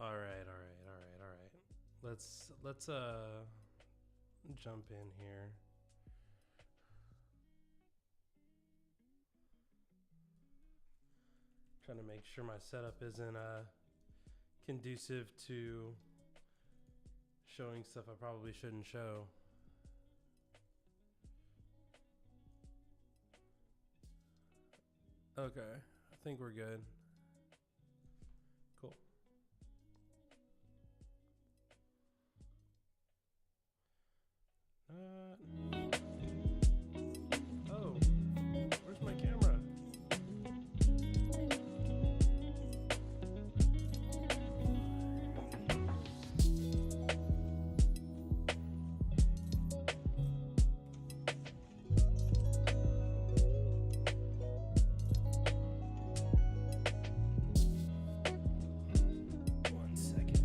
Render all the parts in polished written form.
All right. Let's jump in here. Trying to make sure my setup isn't conducive to showing stuff I probably shouldn't show. Okay, I think we're good. Cool. Oh, where's my camera? One second.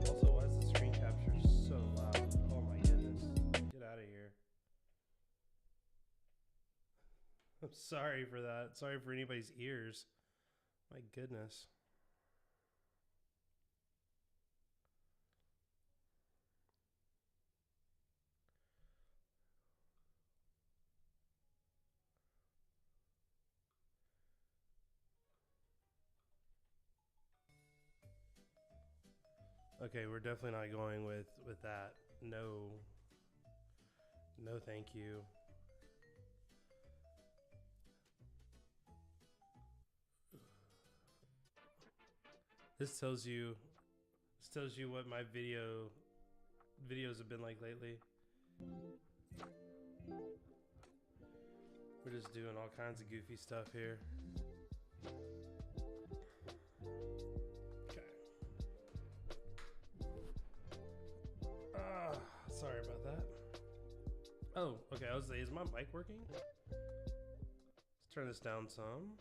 Also, why is the screen capture so loud? Oh my goodness. Get out of here. I'm sorry for that. Sorry for anybody's ears. My goodness. Okay, we're definitely not going with that. No. No, thank you. This tells you what my videos have been like lately. We're just doing all kinds of goofy stuff here. Okay. Sorry about that. Oh, okay. I was saying, is my mic working? Let's turn this down some.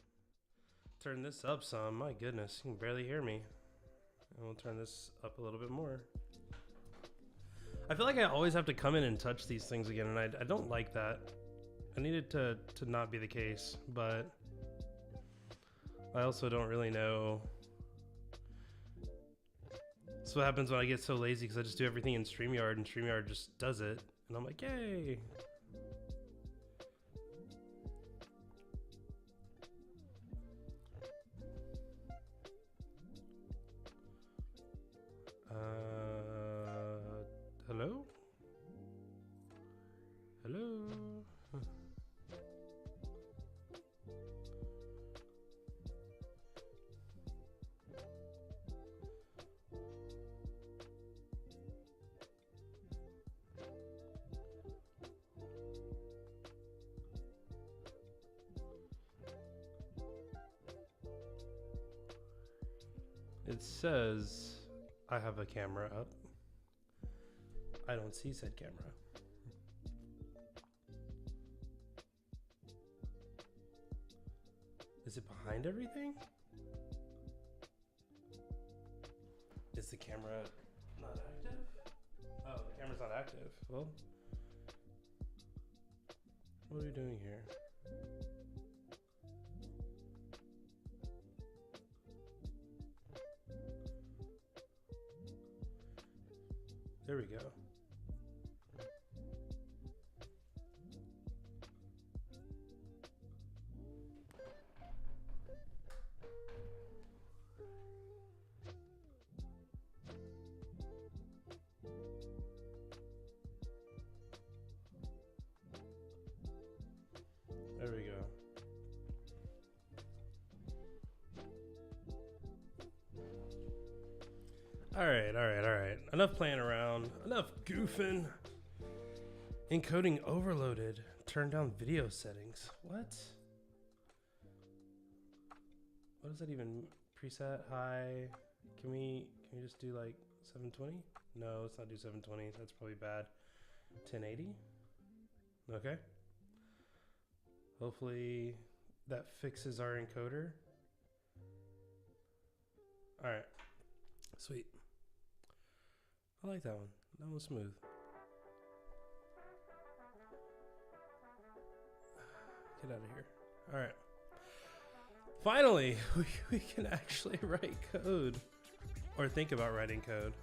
Turn this up some. My goodness, you can barely hear me. And we'll turn this up a little bit more. I feel like I always have to come in and touch these things again, and I don't like that. I need it to not be the case, but I also don't really know. That's what happens when I get so lazy, because I just do everything in StreamYard, and StreamYard just does it, and I'm like, yay! Hello? Hello? It says I have a camera up. I don't see said camera. Is it behind everything? Is the camera not active? Oh, the camera's not active. Well, what are we doing here? There we go. There we go. All right. Enough playing around. Enough goofing. Encoding overloaded. Turn down video settings. What? What does that even preset? High. Can we just do like 720? No, let's not do 720. That's probably bad. 1080? Okay. Hopefully that fixes our encoder. All right. Sweet. I like that one. That was smooth. Get out of here. All right. Finally, we can actually write code or think about writing code.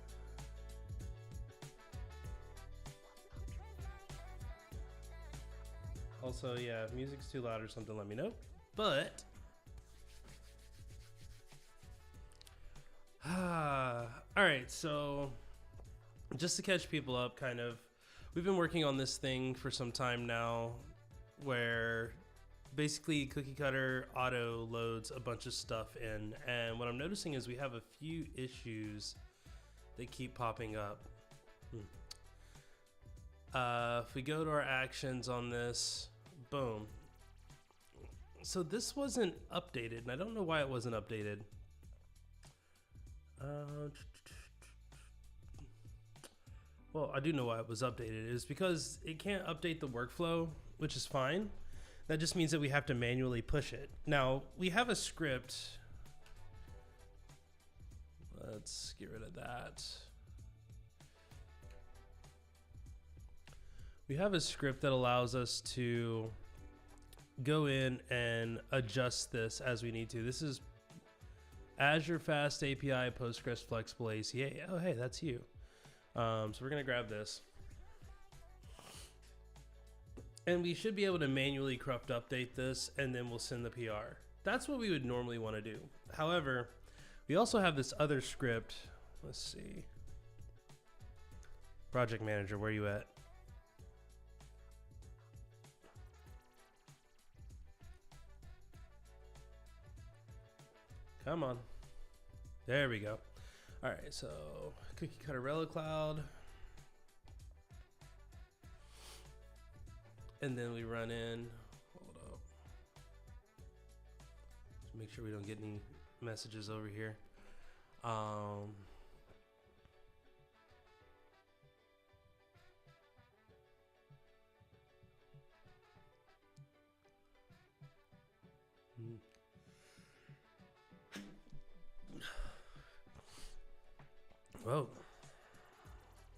Also, yeah, if music's too loud or something, let me know. But all right, so just to catch people up, kind of, we've been working on this thing for some time now where basically Cookie Cutter auto loads a bunch of stuff in, and what I'm noticing is we have a few issues that keep popping up. If we go to our actions on this, boom. So this wasn't updated, and I don't know why it wasn't updated. Well, I do know why it was updated. It was because it can't update the workflow, which is fine. That just means that we have to manually push it. Now, we have a script. Let's get rid of that. We have a script that allows us to go in and adjust this as we need to. This is Azure Fast API Postgres Flexible ACA. Oh, hey, that's you. So we're going to grab this. And we should be able to manually corrupt update this, and then we'll send the PR. That's what we would normally want to do. However, we also have this other script. Let's see. Project Manager, where are you at? Come on. There we go. All right, so Cookie Cutter Relo Cloud. And then we run in. Hold up. Just make sure we don't get any messages over here. Whoa.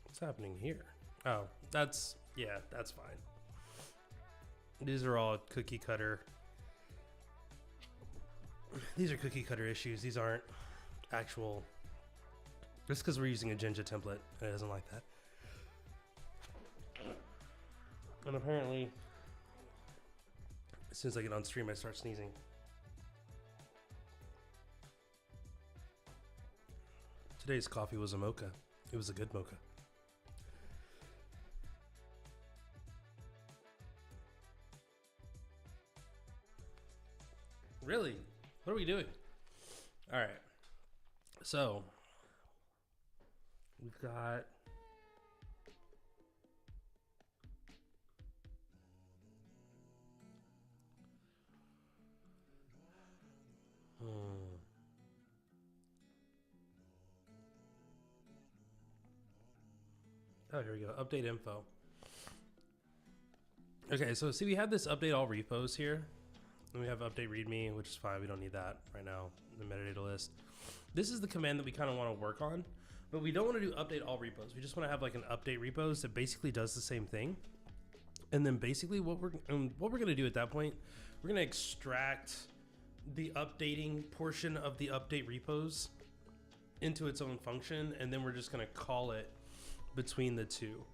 What's happening here? Oh, that's fine. These are all cookie cutter. These are cookie cutter issues. These aren't actual. Just because we're using a Jinja template and it doesn't like that. And apparently, as soon as I get on stream, I start sneezing. Today's coffee was a mocha. It was a good mocha. Really? What are we doing? All right. So we've got oh, here we go. Update info. Okay, so see, we have this update all repos here. And we have update readme, which is fine. We don't need that right now, the metadata list. This is the command that we kind of want to work on, but we don't want to do update all repos. We just want to have like an update repos that basically does the same thing. And then basically what we're going to do at that point, we're going to extract the updating portion of the update repos into its own function, and then we're just going to call it between the two.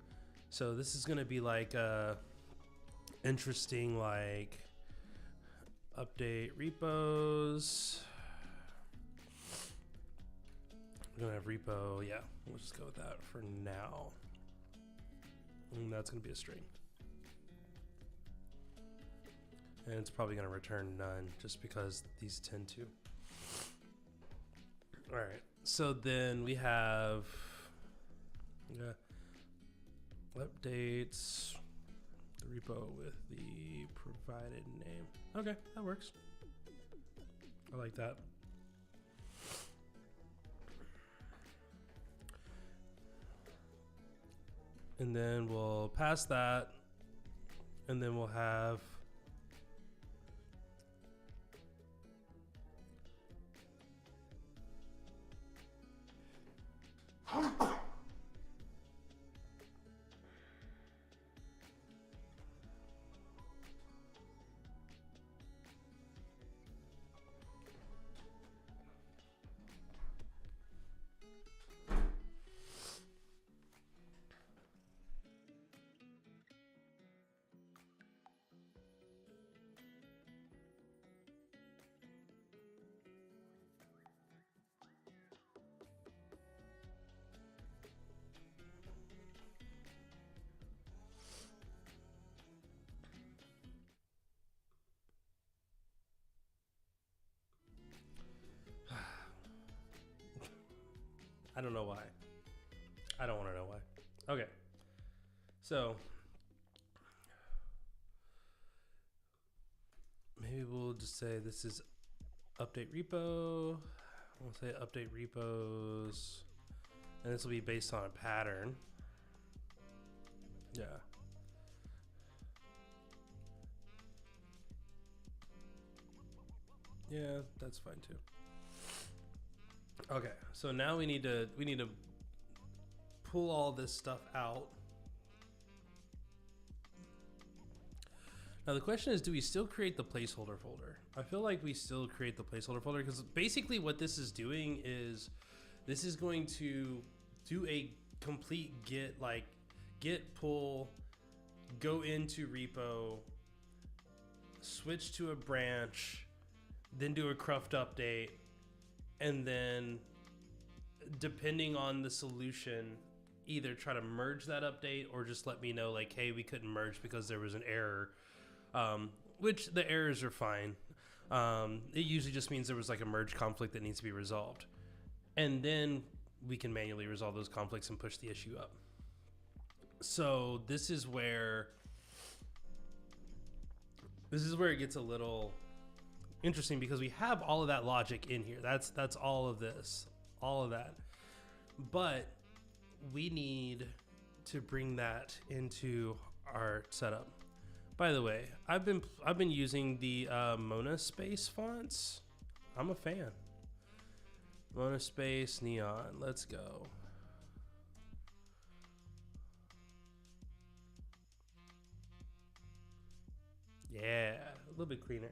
So this is going to be like interesting, like update repos. We're gonna have repo. Yeah, we'll just go with that for now. And that's gonna be a string. And it's probably gonna return none just because these tend to. All right, so then we have updates the repo with the provided name. Okay, that works. I like that. And then we'll pass that, and then we'll have I don't know why. I don't want to know why. Okay. So maybe we'll just say this is update repo. We'll say update repos. And this will be based on a pattern. Yeah. Yeah, that's fine too. Okay, so now we need to pull all this stuff out. Now the question is, do we still create the placeholder folder? I feel like we still create the placeholder folder because basically what this is doing is this is going to do a complete git pull, go into repo, switch to a branch, then do a cruft update, and then depending on the solution, either try to merge that update or just let me know like, hey, we couldn't merge because there was an error, which the errors are fine. It usually just means there was like a merge conflict that needs to be resolved. And then we can manually resolve those conflicts and push the issue up. So this is where it gets a little interesting because we have all of that logic in here. That's all of this, all of that. But we need to bring that into our setup. By the way, I've been using the Monospace fonts. I'm a fan. Monospace Neon. Let's go. Yeah, a little bit cleaner.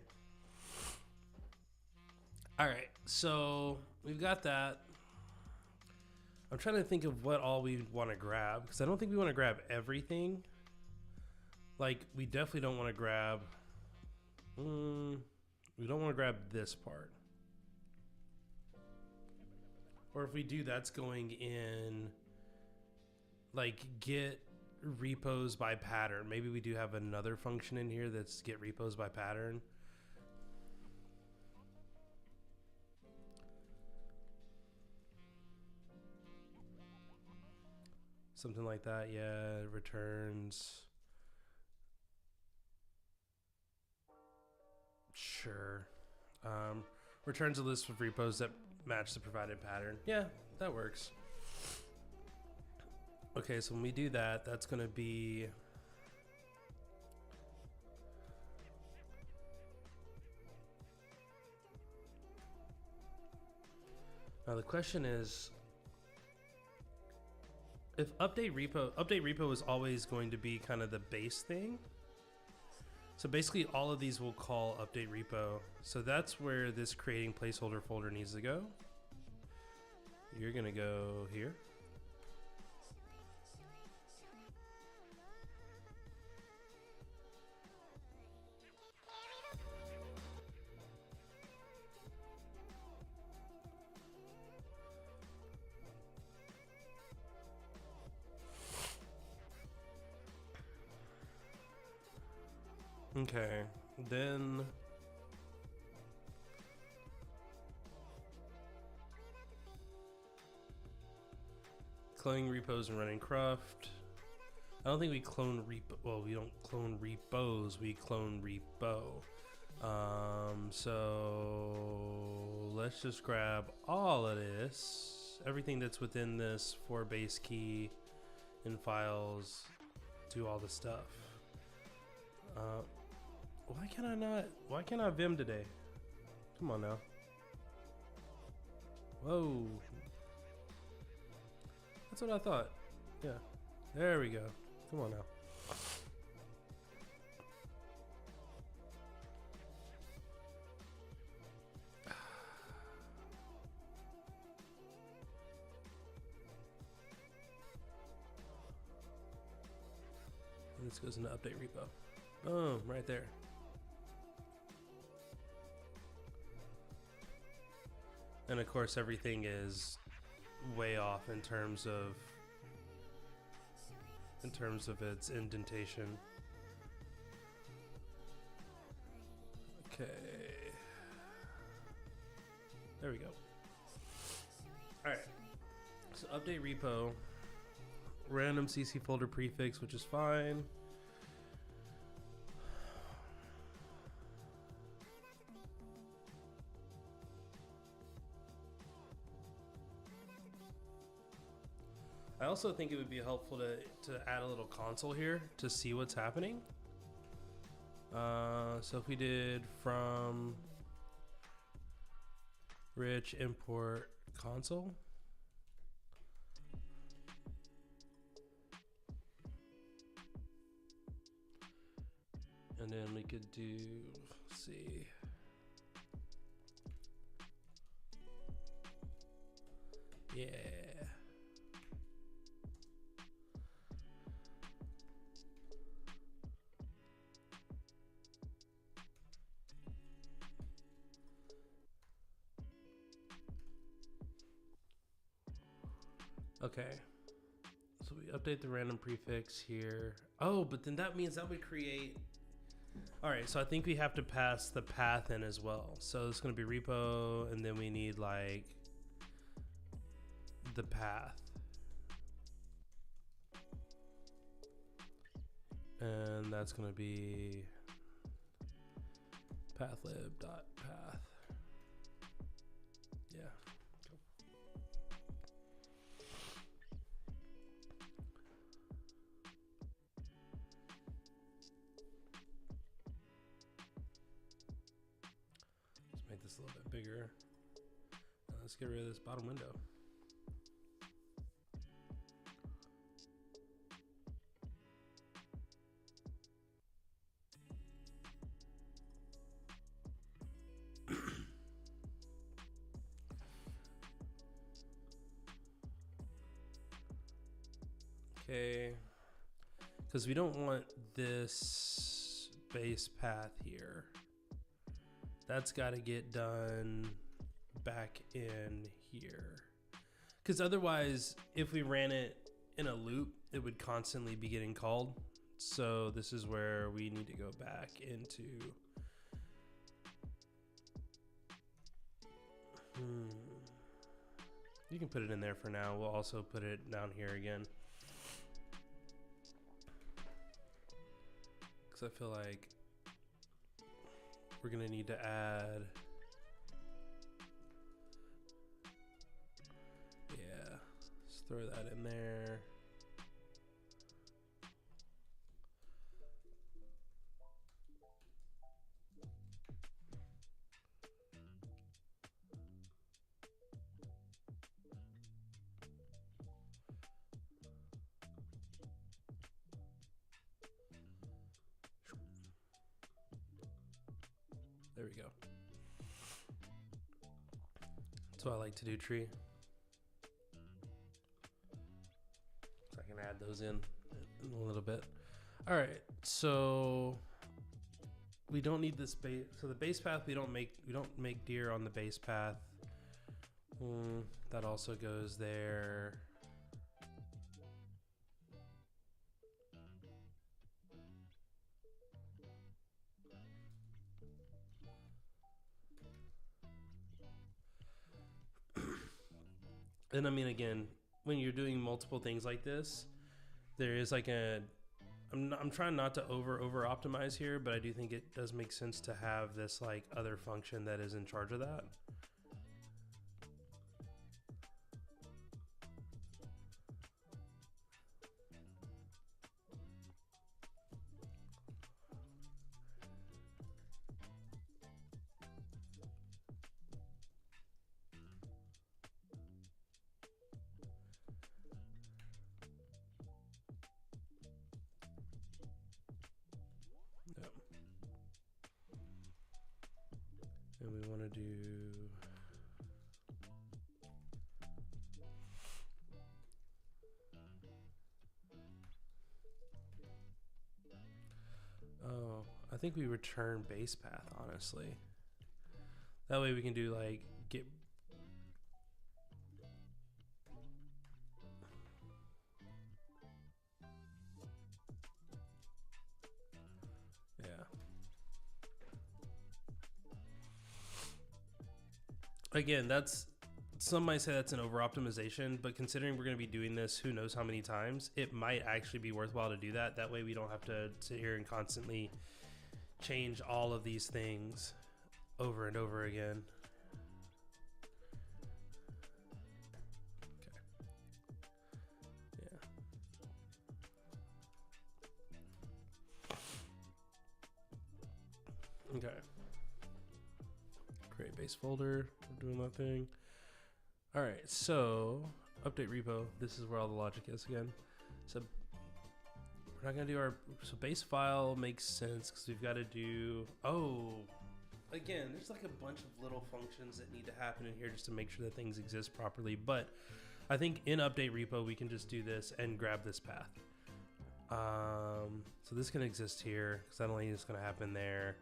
All right, so we've got that. I'm trying to think of what all we want to grab because I don't think we want to grab everything. Like, we definitely don't want to grab. We don't want to grab this part. Or if we do, that's going in like get repos by pattern. Maybe we do have another function in here that's get repos by pattern. Something like that, yeah, returns. Sure. Returns a list of repos that match the provided pattern. Yeah, that works. Okay, so when we do that, that's going to be... Now the question is, if update repo is always going to be kind of the base thing. So basically all of these will call update repo. So that's where this creating placeholder folder needs to go. You're gonna go here. Okay, then cloning repos and running cruft. I don't think we clone repo. Well, we don't clone repos. We clone repo. So let's just grab all of this, everything that's within this for base key in files, do all the stuff. Why can't I Vim today? Come on now. Whoa. That's what I thought. Yeah. There we go. Come on now. And this goes into update repo. Boom, right there. And of course everything is way off in terms of its indentation. Okay. There we go. Alright. So update repo, random CC folder prefix, which is fine. I also think it would be helpful to add a little console here to see what's happening. So if we did from rich import console, and then we could do, let's see, yeah. Okay, so we update the random prefix here. Oh, but then that means that would create. All right, so I think we have to pass the path in as well. So it's going to be repo, and then we need like the path. And that's going to be pathlib.path. Yeah. Cool. Let's make this a little bit bigger. Let's get rid of this bottom window. Okay, because we don't want this base path here. That's got to get done back in here. Because otherwise, if we ran it in a loop, it would constantly be getting called. So this is where we need to go back into... You can put it in there for now. We'll also put it down here again. Because I feel like we're going to need to add... Yeah, let's throw that in there. There we go. That's what I like to do, tree. So I can add those in a little bit. All right, so we don't need this base. So the base path, we don't make deer on the base path. That also goes there. And I mean, again, when you're doing multiple things like this, there is like a, I'm trying not to over optimize here, but I do think it does make sense to have this like other function that is in charge of that. And we want to do I think we return base path, honestly. That way we can do like get again, that's some might say that's an over optimization, but considering we're going to be doing this who knows how many times, it might actually be worthwhile to do that. That way we don't have to sit here and constantly change all of these things over and over again. Okay. Yeah. Okay. Create base folder. We're doing that thing. All right, so update repo. This is where all the logic is again. So we're not gonna do our, so base file makes sense because we've got to do, oh, again, there's like a bunch of little functions that need to happen in here just to make sure that things exist properly. But I think in update repo, we can just do this and grab this path. So this can exist here because that only is gonna happen there.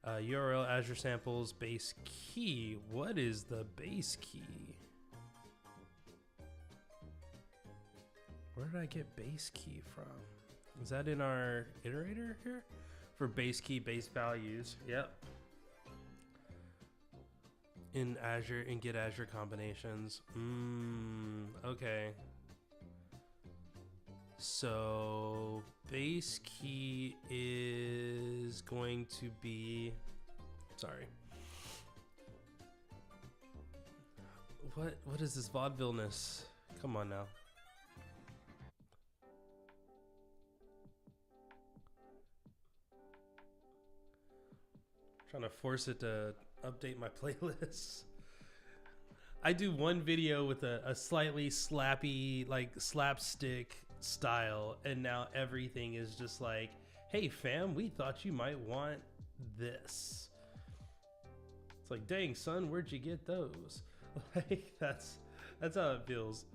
URL Azure samples base key. What is the base key? Where did I get base key from? Is that in our iterator here? For base key, base values. Yep. In Azure, in get Azure combinations. Okay. So base key is going to be, sorry. What is this vaudevilleness? Come on now. Trying to force it to update my playlists. I do one video with a slightly slappy, like slapstick style, and now everything is just like, hey fam, we thought you might want this. It's like, dang son, where'd you get those? Like that's how it feels.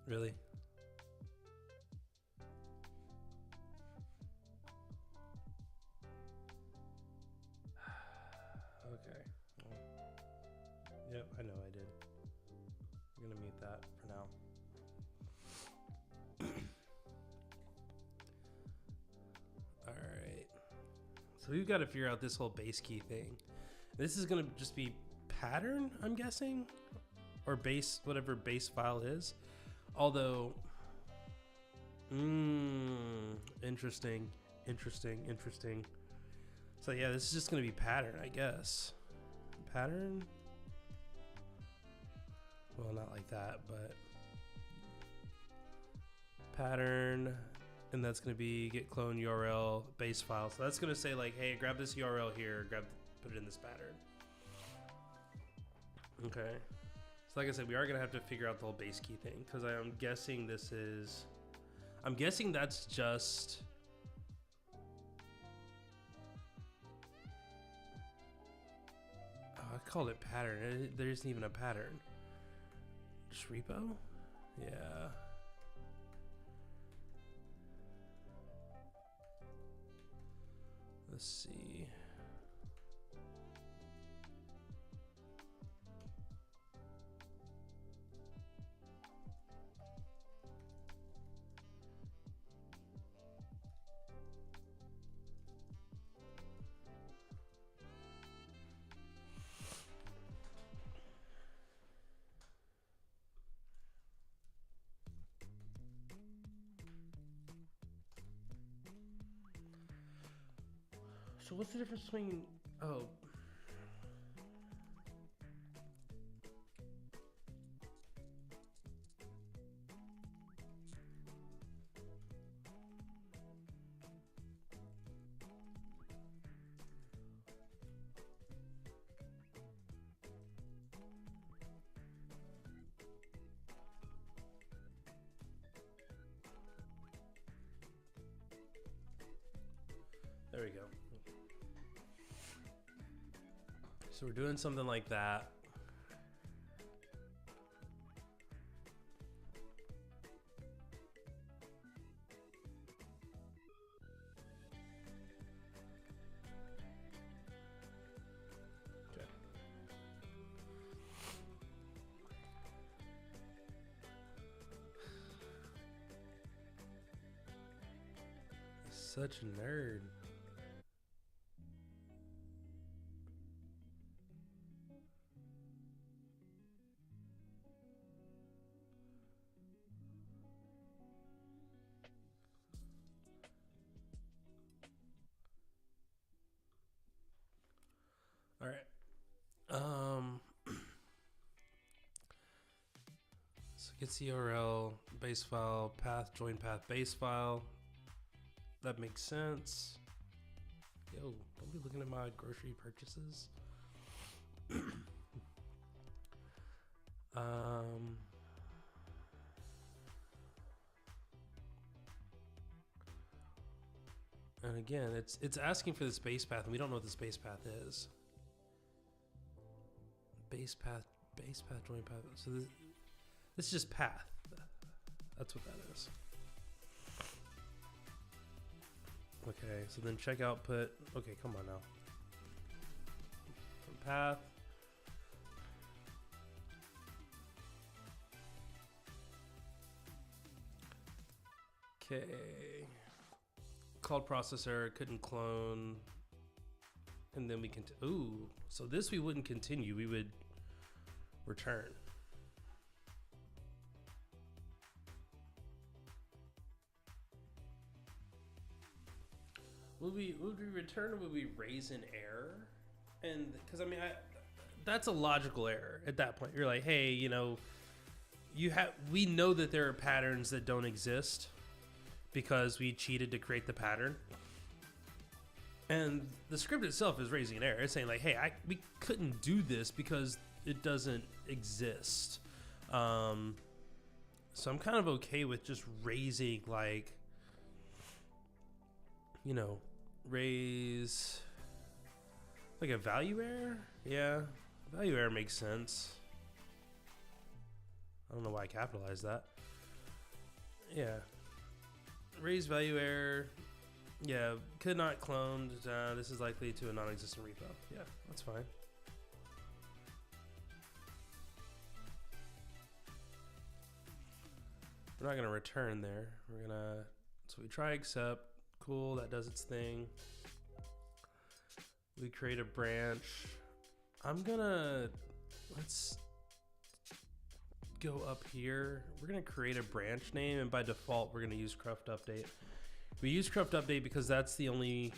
Really? Okay. Well, yep, I know I did. I'm gonna mute that for now. All right. So we've got to figure out this whole base key thing. This is gonna just be pattern, I'm guessing, or base, whatever base file is. Although, interesting. So yeah, this is just gonna be pattern, I guess. Pattern? Well, not like that, but pattern, and that's gonna be get clone URL base file. So that's gonna say like, hey, grab this URL here, put it in this pattern. Okay. So like I said, we are gonna have to figure out the whole base key thing because I'm guessing I'm guessing that's just. Oh, I called it pattern. There isn't even a pattern. Just repo? Yeah. Let's see. So what's the difference between, oh. There we go. So we're doing something like that. Okay. Such a nerd. All right. So gets the URL, base file, path, join path, base file. That makes sense. Yo, don't be looking at my grocery purchases. And again, it's asking for the space path, and we don't know what the space path is. Base path, join path. So this is just path. That's what that is. Okay, so then check output. Okay, come on now. Path. Okay. Called processor, couldn't clone. And then we can, ooh, so this we wouldn't continue, we would return. Would we return, or would we raise an error? And because I mean, that's a logical error at that point. You're like, hey, you know, we know that there are patterns that don't exist because we cheated to create the pattern. And the script itself is raising an error. It's saying like, hey, we couldn't do this because it doesn't exist. So I'm kind of okay with just raising, like, you know, raise like a value error. Yeah, value error makes sense. I don't know why I capitalized that. Yeah, raise value error. Yeah, could not clone. This is likely to a non-existent repo. Yeah, that's fine. We're not gonna return there. We're gonna, so we try accept. Cool, that does its thing. We create a branch. Let's go up here. We're gonna create a branch name, and by default, we're gonna use cruft update. We use cruft update because that's the only,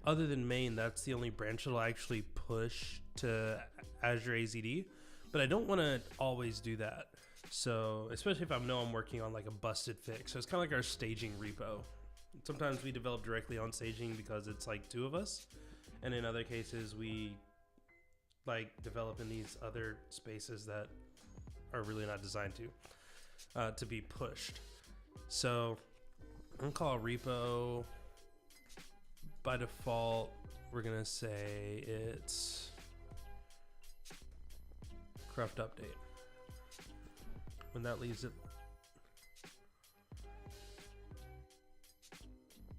other than main, that's the only branch that'll actually push to Azure AZD. But I don't want to always do that. So, especially if I know I'm working on like a busted fix. So it's kind of like our staging repo. Sometimes we develop directly on staging because it's like 2 of us. And in other cases, we like develop in these other spaces that are really not designed to be pushed. So I'm gonna call repo. By default, we're gonna say it's cruft update. When that leaves it,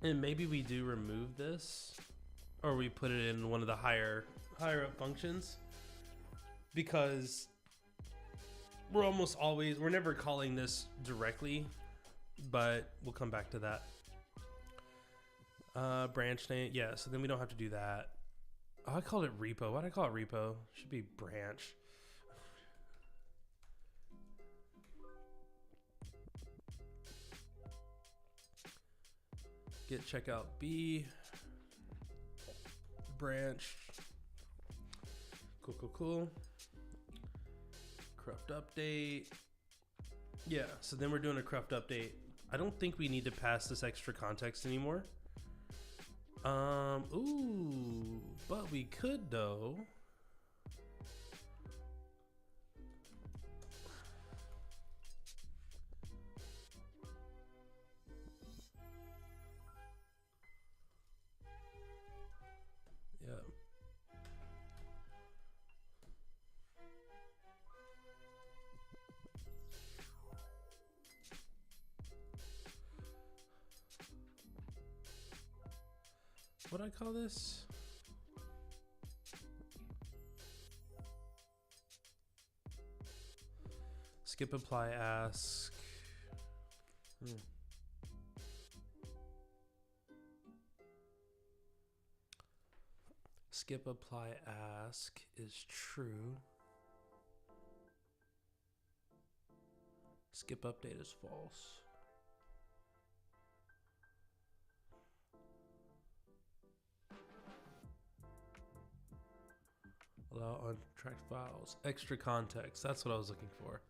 and maybe we do remove this, or we put it in one of the higher up functions, because we're never calling this directly. But we'll come back to that. Branch name, yeah, so then we don't have to do that. Oh, I called it repo. Why did I call it repo? It should be branch. Get checkout B. Branch. Cool. Cruft update. Yeah, so then we're doing a cruft update. I don't think we need to pass this extra context anymore. Ooh, but we could though. Yeah. What'd I call this? Skip apply ask. Skip apply ask is true. Skip update is false. Allow untracked files. Extra context. That's what I was looking for.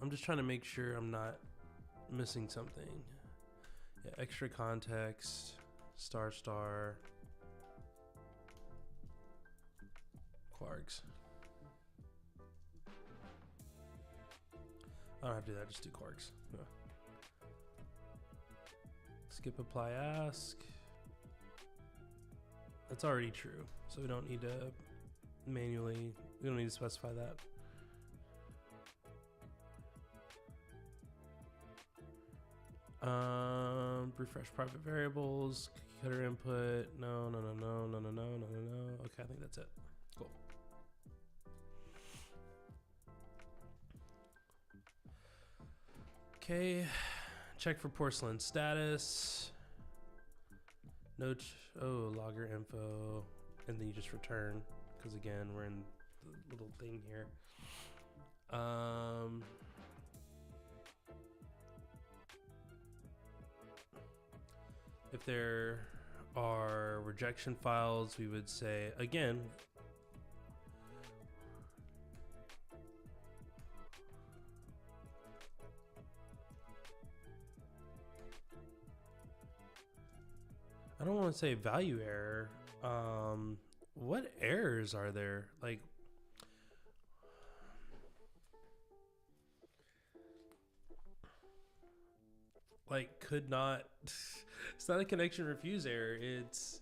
I'm just trying to make sure I'm not missing something. Yeah, extra context. Star. Quarks. I don't have to do that. Just do quarks. Yeah. Skip apply ask. That's already true, so we don't need to manually, we don't need to specify that. Refresh private variables, cutter input, no. Okay, I think that's it. Cool. Okay, check for porcelain status. No, logger info, and then you just return, because again, we're in the little thing here. If there are rejection files, we would say, again, I don't want to say value error. What errors are there? Like could not. It's not a connection refuse error. It's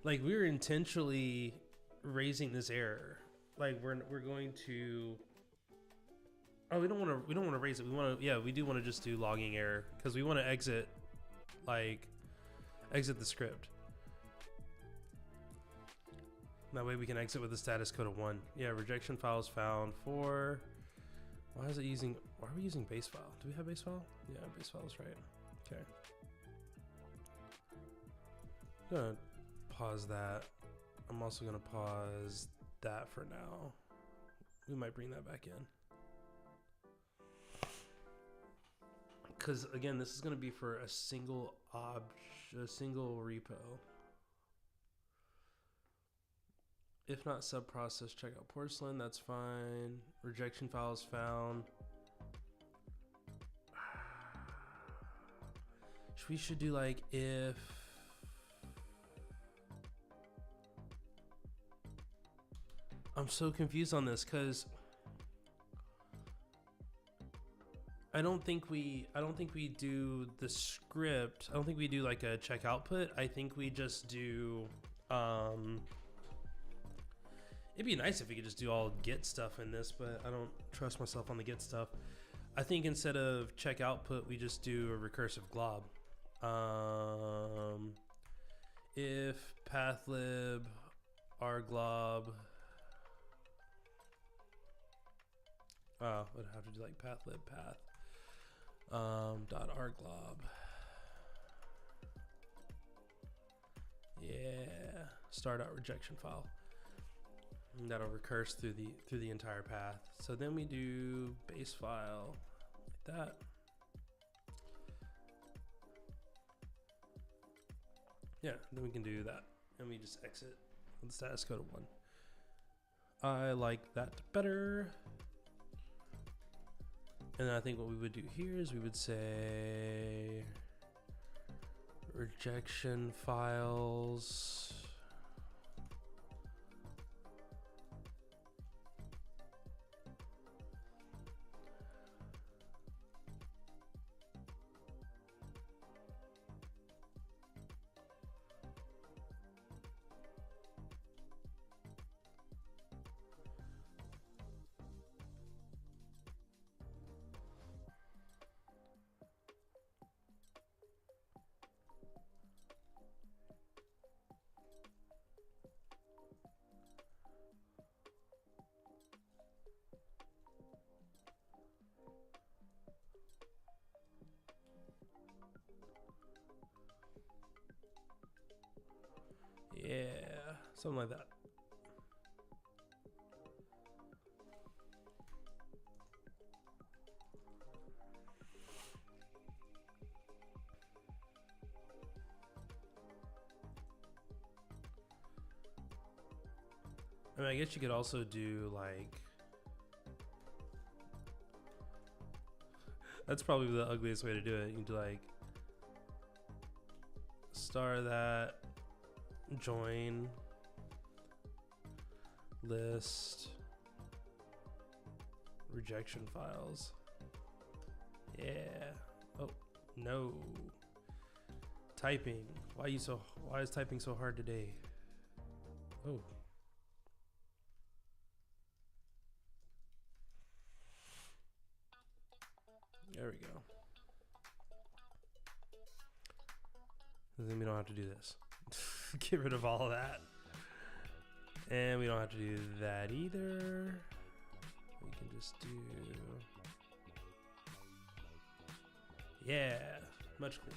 like we're intentionally raising this error. Like we're going to. Oh, we don't want to raise it. We want to. Yeah, we do want to just do logging error because we want to exit the script. That way we can exit with a status code of 1. Yeah, rejection files found for. Why are we using base file? Do we have base file? Yeah, base file is right. Okay. I'm gonna pause that. I'm also gonna pause that for now. We might bring that back in. Because again, this is gonna be for a single repo. If not sub-process, check out porcelain, that's fine. Rejection files found. We should do like if. I'm so confused on this because I don't think we do the script. I don't think we do like a check output. I think we just do it'd be nice if we could just do all get stuff in this, but I don't trust myself on the get stuff. I think instead of check output, we just do a recursive glob. If pathlib rglob, would have to do like pathlib path dot rglob. Yeah, start out rejection file. And that'll recurse through the entire path. So then we do base file like that. Yeah, then we can do that. And we just exit with the status code of 1. I like that better. And then I think what we would do here is we would say rejection files. Yeah, something like that. I mean, I guess you could also do like, that's probably the ugliest way to do it. You can do like star that, join, list, rejection files. Yeah. Oh, no. Typing. Why is typing so hard today? Oh. There we go. And then we don't have to do this. Get rid of all of that. And we don't have to do that either. We can just do... Yeah, much cooler.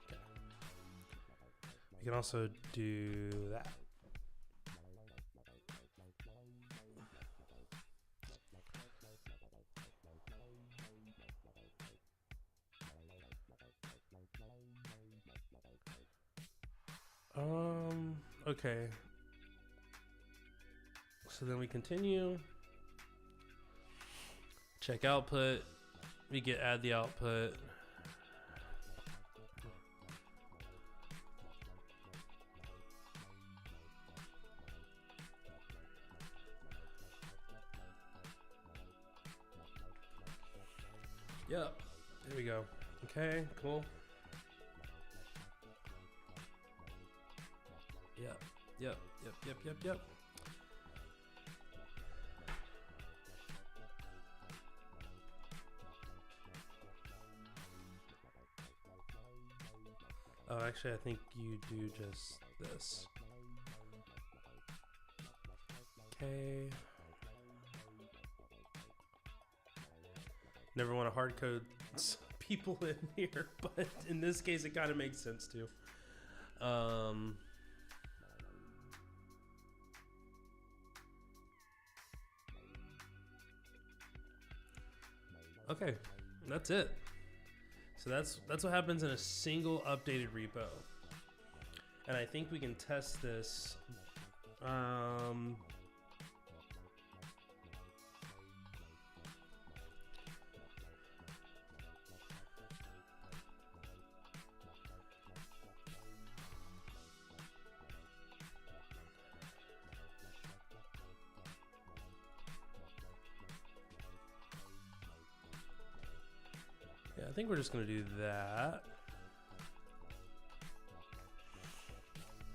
Okay. We can also do that. Okay. So then we continue. Check output. We get add the output. Yep. There we go. Okay, cool. Yep. Oh, actually, I think you do just this. Okay. Never want to hard code people in here, but in this case, it kind of makes sense too. Okay, that's it. So that's what happens in a single updated repo. And I think we can test this. Yeah, I think we're just going to do that.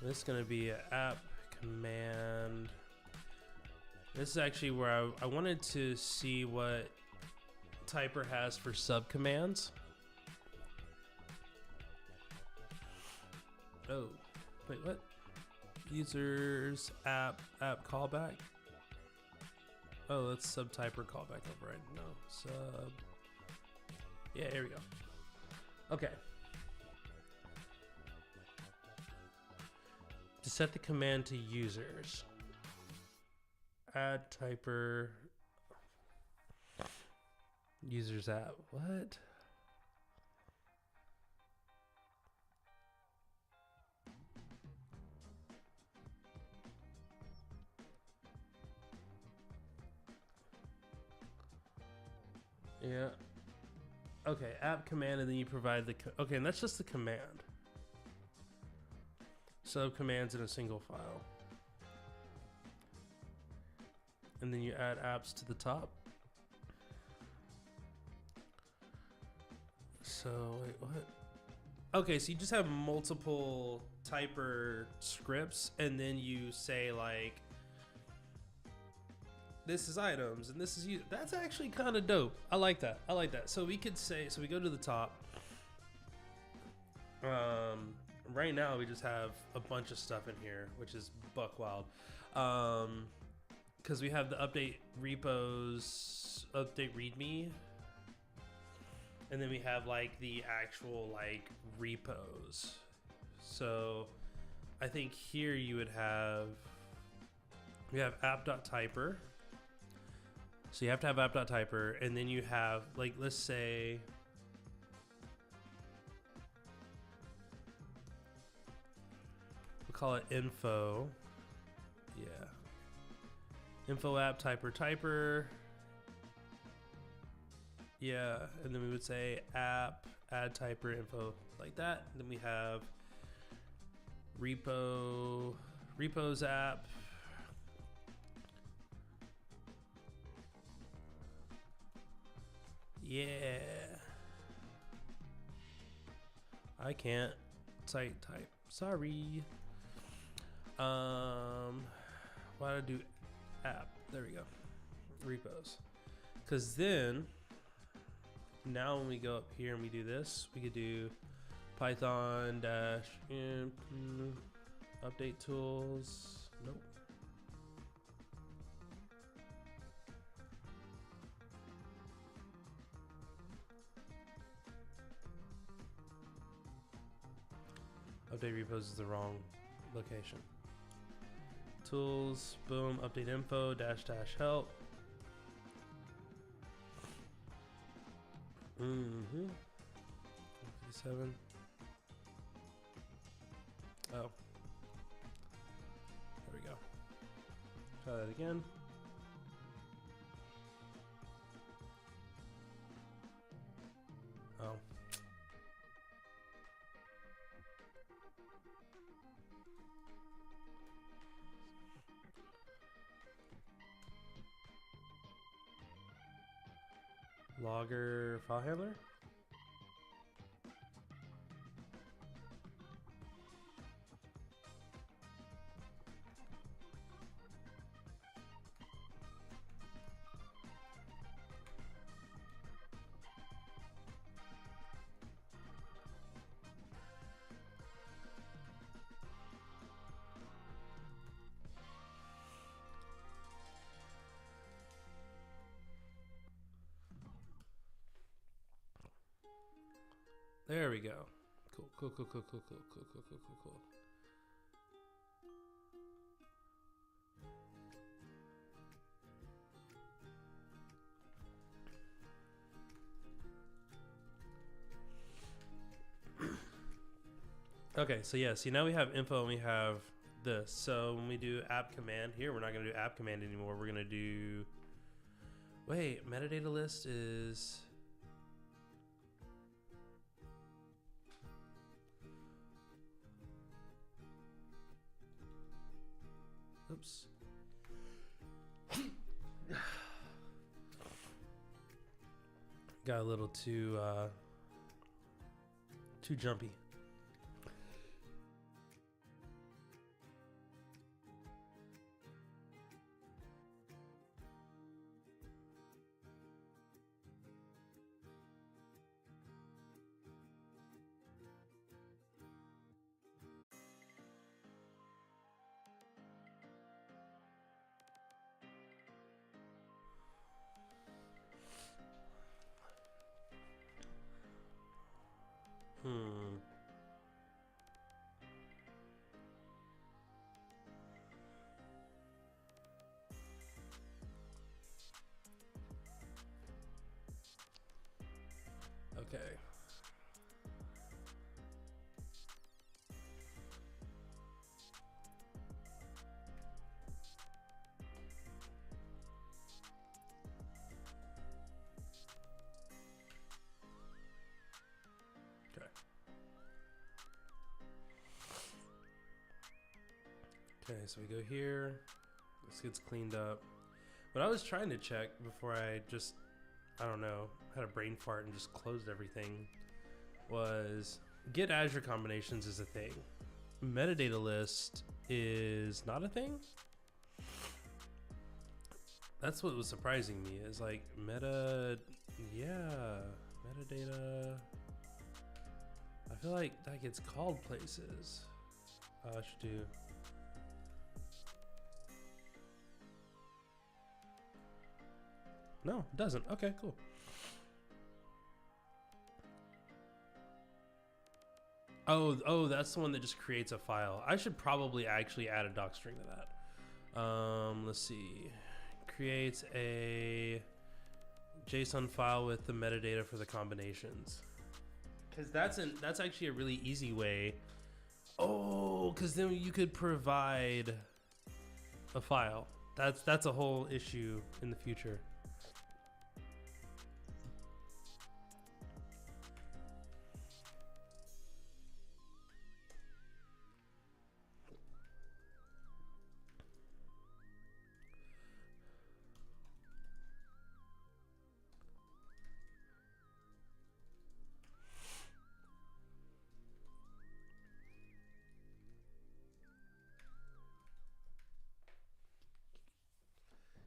This is going to be an app command. This is actually where I wanted to see what Typer has for sub commands. Oh, wait, what? Users app callback. Oh, let's sub Typer callback over right now. Sub. Yeah, here we go. Okay. To set the command to users, add Typer users app. What? Yeah. Okay, app command, and then you provide the... Okay, and that's just the command. Sub commands in a single file. And then you add apps to the top. So, wait, what? Okay, so you just have multiple Typer scripts, and then you say, like, this is items, and this is you. That's actually kind of dope. I like that. I like that. So we could say, so we go to the top. Right now we just have a bunch of stuff in here, which is buck wild. Because we have the update repos, update readme. And then we have like the actual like repos. So I think here you would have, we have app.typer. So you have to have app.typer, and then you have like, let's say, we'll call it info. Yeah. Info app typer. Yeah, and then we would say app add typer info like that. And then we have repos app. Yeah. I can't site type. Sorry. Why did I do app? There we go. Repos. Cause then now when we go up here and we do this, we could do Python dash update tools. Nope. Update repos is the wrong location. Tools, boom, update info, dash help. 57. Oh. There we go. Try that again. Oh. Logger file handler. There we go. Cool. Okay, so yeah, see now we have info and we have this. So when we do app command here, we're not going to do app command anymore. We're going to do, wait, metadata list is, oops. Got a little too jumpy. Okay. Okay, so we go here. This gets cleaned up. What I was trying to check before I just, I don't know, had a brain fart and just closed everything was get Azure combinations is a thing. Metadata list is not a thing. That's what was surprising me is like metadata. I feel like that gets called places. I should do. No, it doesn't. Okay, cool. Oh, that's the one that just creates a file. I should probably actually add a doc string to that. Let's see. Creates a JSON file with the metadata for the combinations. Because that's actually a really easy way. Oh, because then you could provide a file. That's a whole issue in the future.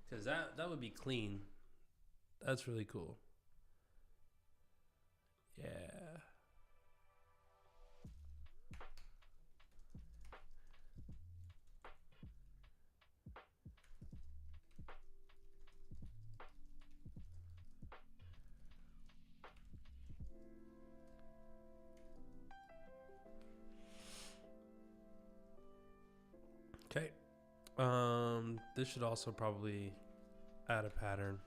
Because that would be clean. That's really cool. Yeah. Okay. This should also probably add a pattern.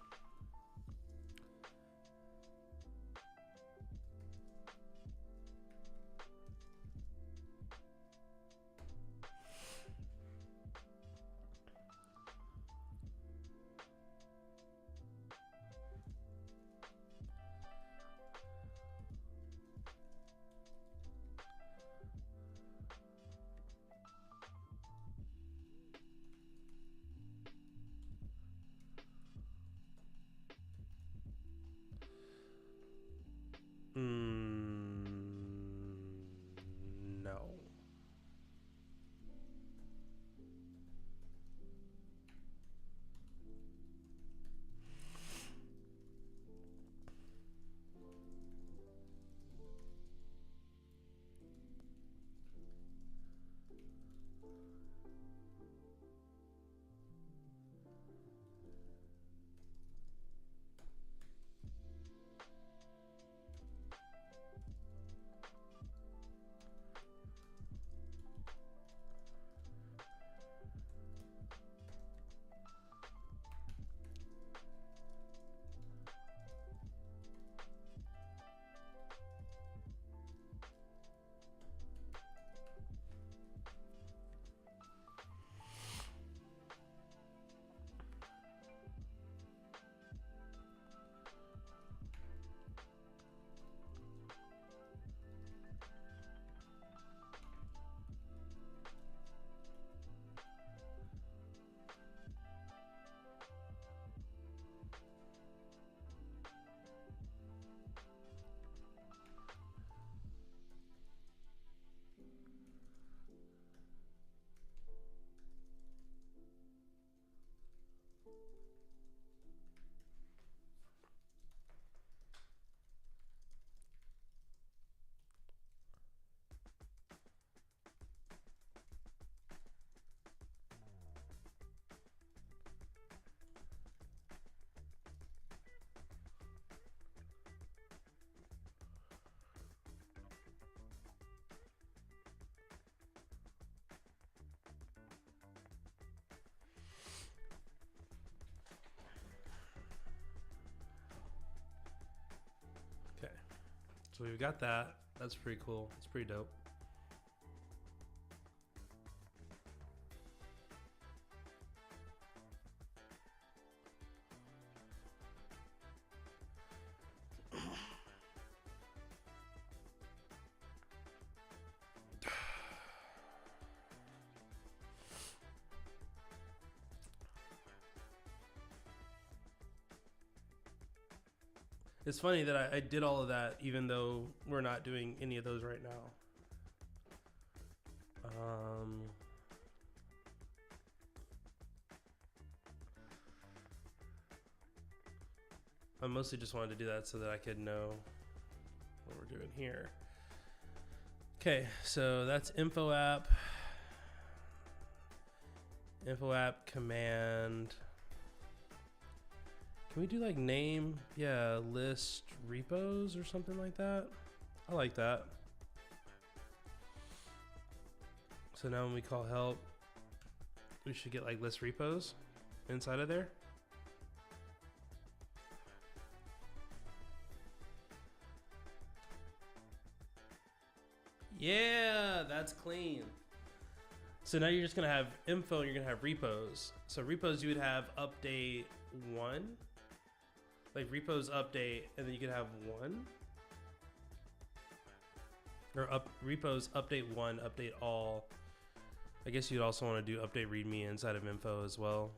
No. Okay. So we've got that. That's pretty cool. It's pretty dope. It's funny that I did all of that even though we're not doing any of those right now. I mostly just wanted to do that so that I could know what we're doing here. Okay, so that's info app command. Can we do like name? Yeah, list repos or something like that. I like that. So now when we call help, we should get like list repos inside of there. Yeah, that's clean. So now you're just gonna have info and you're gonna have repos. So repos you would have update 1, like repos update, and then you could have 1, or repos update 1, update all. I guess you'd also want to do update readme inside of info as well.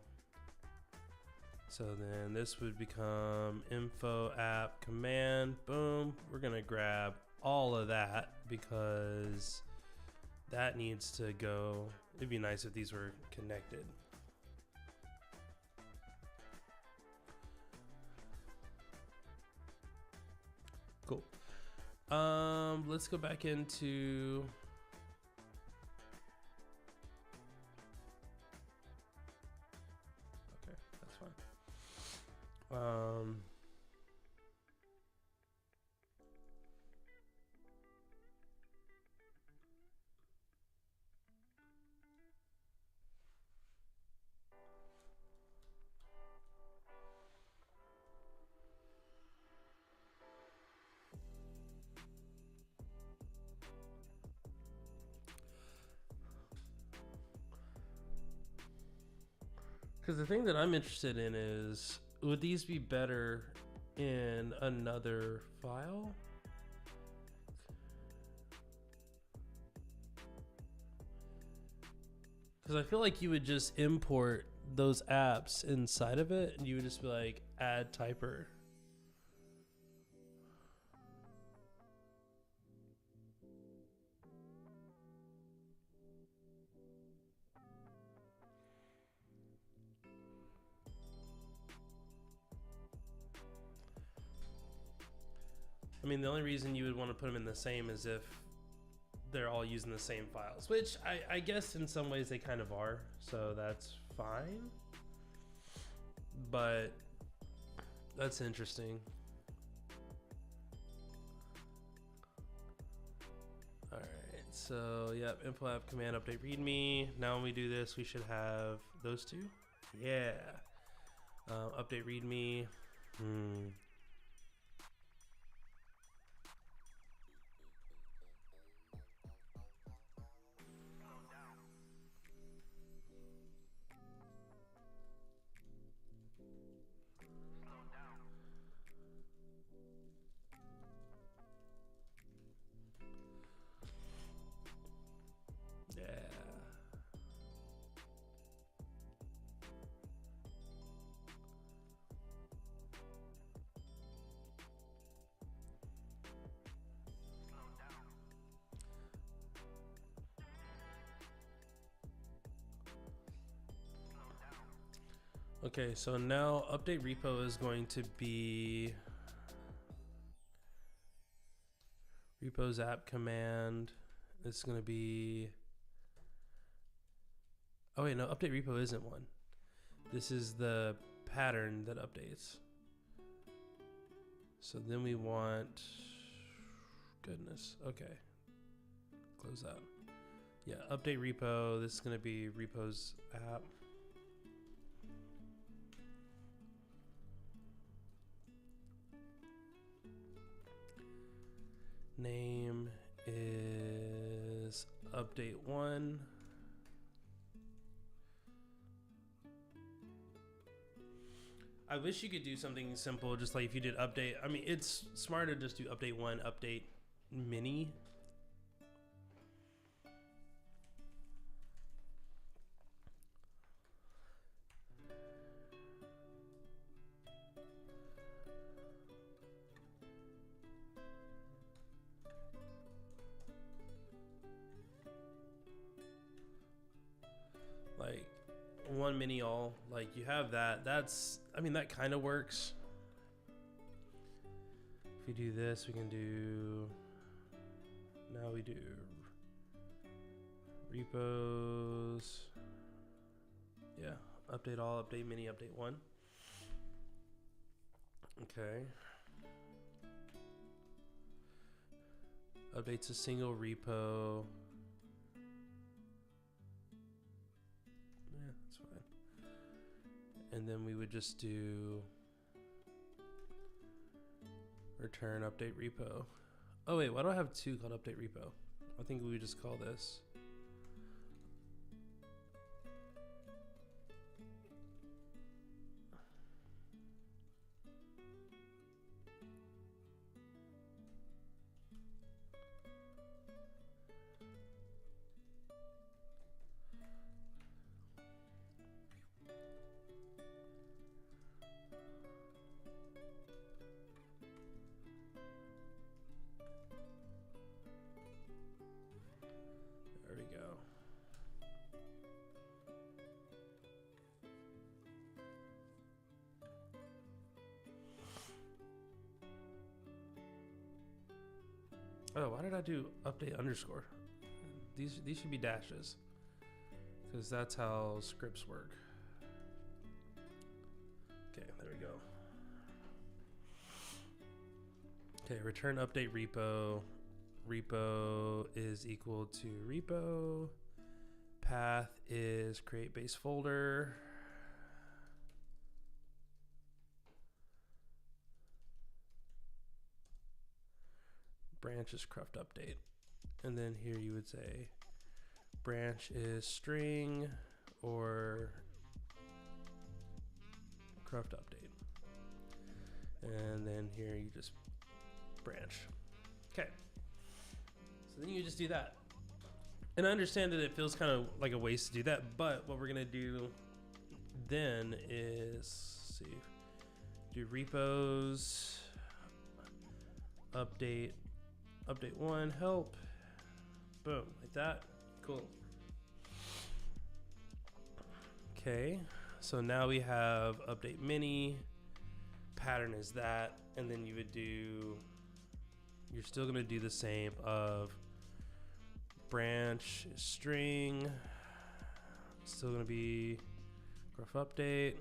So then this would become info app command, boom. We're gonna grab all of that because that needs to go. It'd be nice if these were connected. Cool. Let's go back into okay, that's fine. Because the thing that I'm interested in is, would these be better in another file? Because I feel like you would just import those apps inside of it and you would just be like, add typer. I mean, the only reason you would want to put them in the same is if they're all using the same files, which I guess in some ways they kind of are, so that's fine. But that's interesting. All right, so yep, info app command update readme. Now when we do this, we should have those two. Yeah, update readme. Okay, so now update repo is going to be repos app command. It's going to be, oh wait, no, update repo isn't one. This is the pattern that updates. So then we want, goodness, okay. Close out. Yeah, update repo. This is going to be repos app. Name is update 1. I wish you could do something simple, just like if you did update. I mean, it's smarter to just do update 1, update mini. Like one mini all, like you have that. That's, I mean, that kind of works. If we do this, we can do, now we do repos. Yeah, update all, update mini, update 1. Okay. Updates a single repo. And then we would just do return update repo. Oh wait, why do I have two called update repo? I think we would just call this oh, why did I do update underscore? These should be dashes, because that's how scripts work. Okay, there we go. Okay, return update repo. Repo is equal to repo. Path is create base folder. Branch is cruft update. And then here you would say branch is string or cruft update. And then here you just branch. Okay. So then you just do that. And I understand that it feels kind of like a waste to do that, but what we're gonna do then is see, do repos, update 1, help, boom, like that. Cool. Okay, so now we have update mini, pattern is that, and then you would do, you're still gonna do the same of branch is string, still gonna be graph update.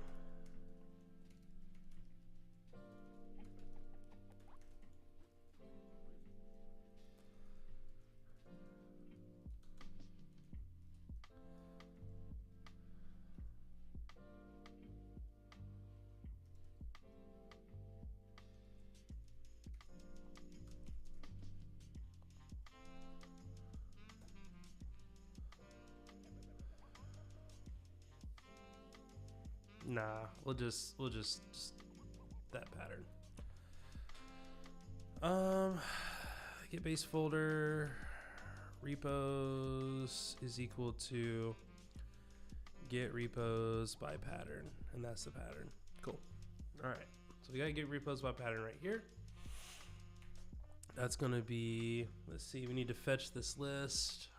Nah, we'll just that pattern. Get base folder repos is equal to get repos by pattern, and that's the pattern. Cool. All right, so we gotta get repos by pattern right here. That's gonna be, let's see, we need to fetch this list.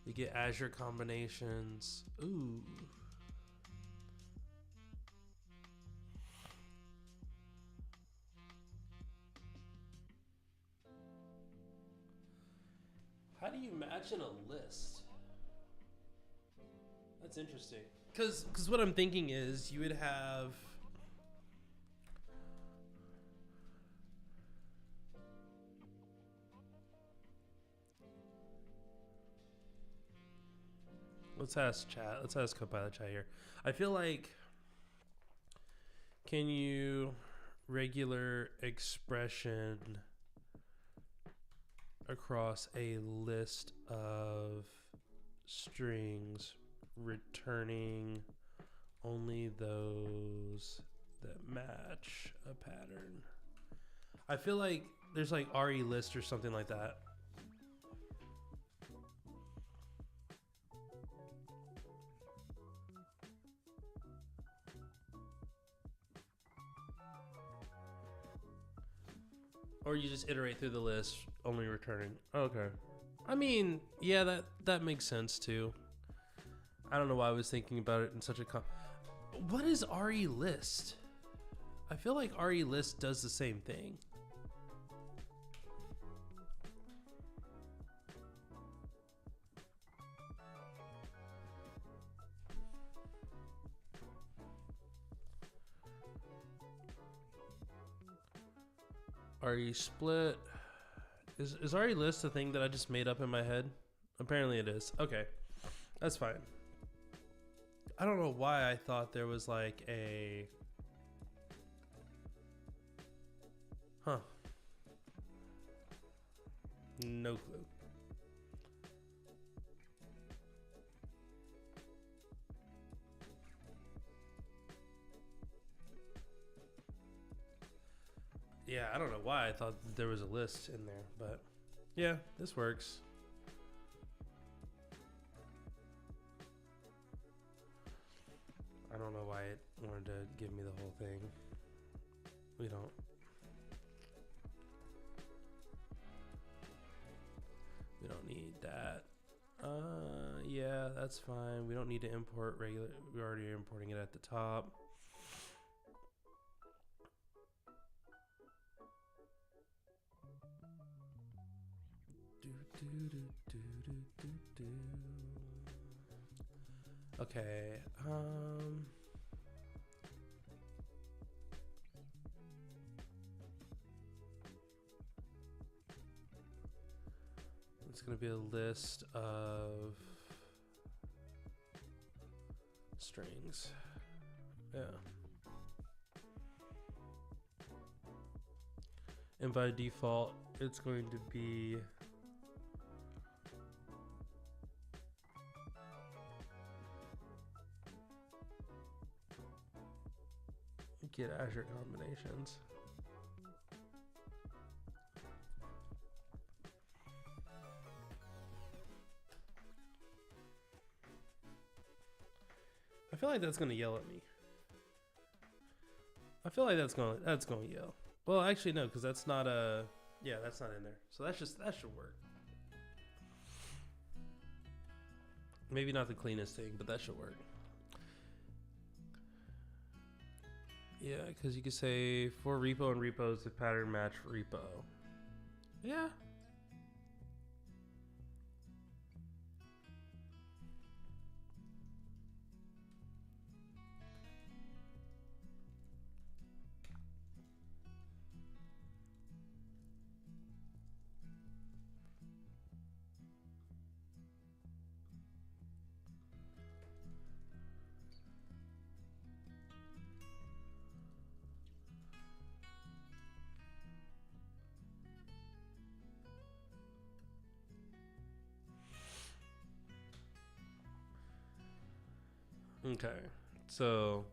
We get Azure combinations. Ooh. How do you match in a list? That's interesting. Because what I'm thinking is you would have let's ask chat. Let's ask Copilot chat here. I feel like, can you regular expression across a list of strings, returning only those that match a pattern? I feel like there's like RE list or something like that. Or you just iterate through the list, only returning. Okay. I mean, yeah, that makes sense too. I don't know why I was thinking about it in such a what is RE list? I feel like RE list does the same thing. RE split. Is RE list a thing that I just made up in my head? Apparently it is. Okay. That's fine. I don't know why I thought there was like a... Huh. No clue. Yeah, I don't know why I thought there was a list in there, but yeah, this works. I don't know why it wanted to give me the whole thing. We don't need that. Yeah, that's fine. We don't need to import regular. We're already importing it at the top. Okay. It's going to be a list of strings. Yeah. And by default, it's going to be get Azure combinations. I feel like that's gonna yell at me. I feel like that's gonna yell. Well, actually no, because that's not a that's not in there. So that should work. Maybe not the cleanest thing, but that should work. Yeah, because you could say for repo and repos to pattern match repo. Yeah. Okay, so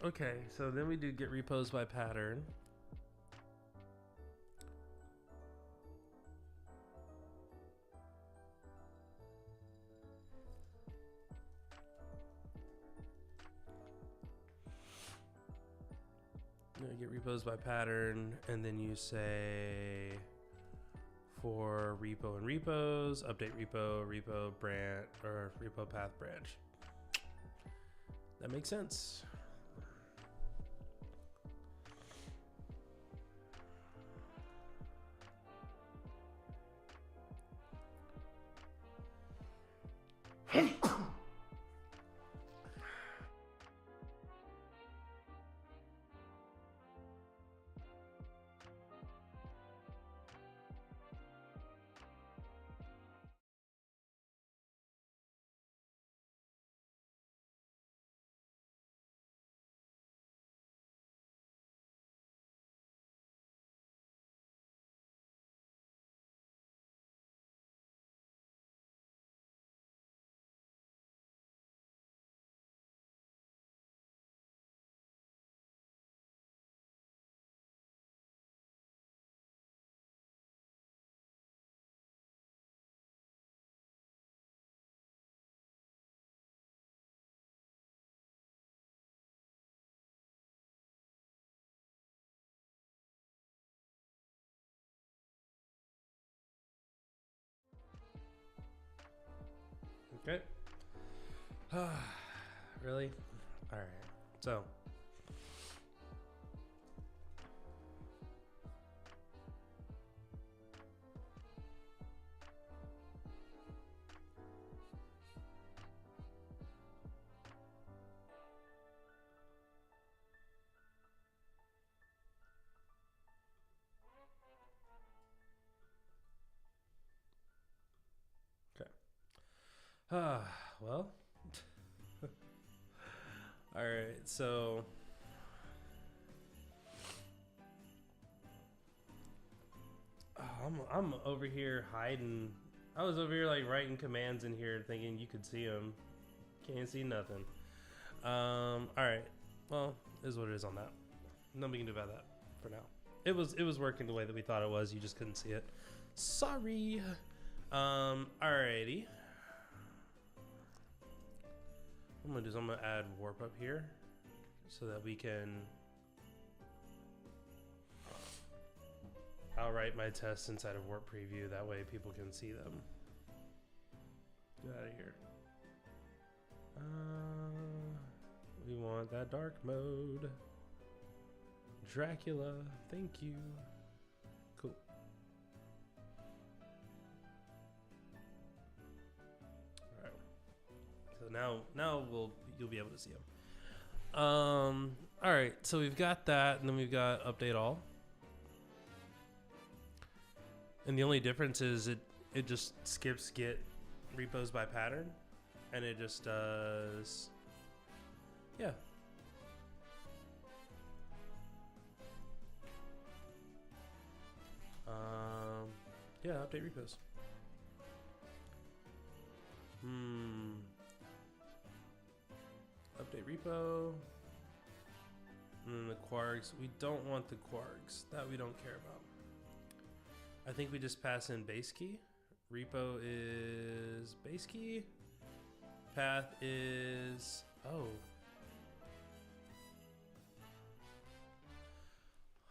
okay, so then we do get repos by pattern. Get repos by pattern, and then you say for repo and repos, update repo branch, or repo path branch. That makes sense. Okay. Really? All right. So. Well. All right, so I'm over here hiding. I was over here like writing commands in here, thinking you could see them. Can't see nothing. All right. Well, is what it is on that. Nothing we can do about that for now. It was working the way that we thought it was. You just couldn't see it. Sorry. Alrighty. What I'm gonna do is I'm gonna add warp up here so that we can. I'll write my tests inside of warp preview. That way people can see them. Get out of here. We want that dark mode. Dracula, thank you. Cool. All right. So now you'll be able to see them. All right. So we've got that, and then we've got update all. And the only difference is it just skips get repos by pattern, and it just does, yeah. Yeah, update repos. Update repo. And then the quarks. We don't want the quarks. That we don't care about. I think we just pass in base key. Repo is base key. Path is, oh.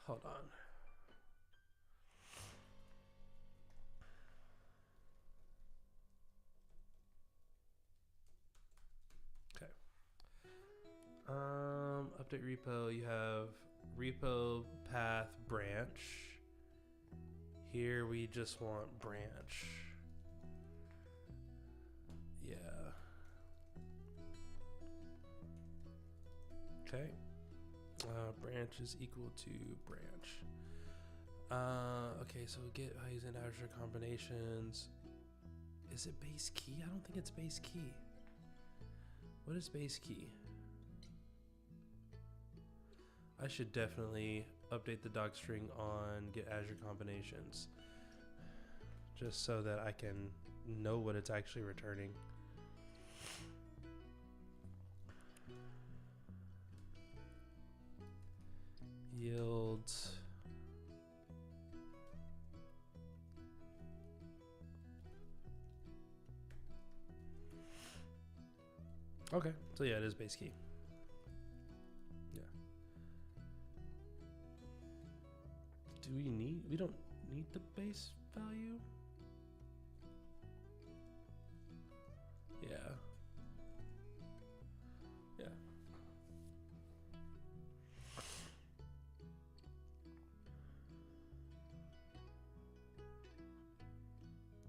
Hold on. Okay. Update repo, you have repo path branch. Here we just want branch. Yeah. Okay. Branch is equal to branch. Okay, so get values in Azure combinations. Is it base key? I don't think it's base key. What is base key? I should definitely update the doc string on get Azure combinations, just so that I can know what it's actually returning. Yields. Okay, so yeah, it is base key. Yeah. Do we don't need the base value? Yeah. Yeah.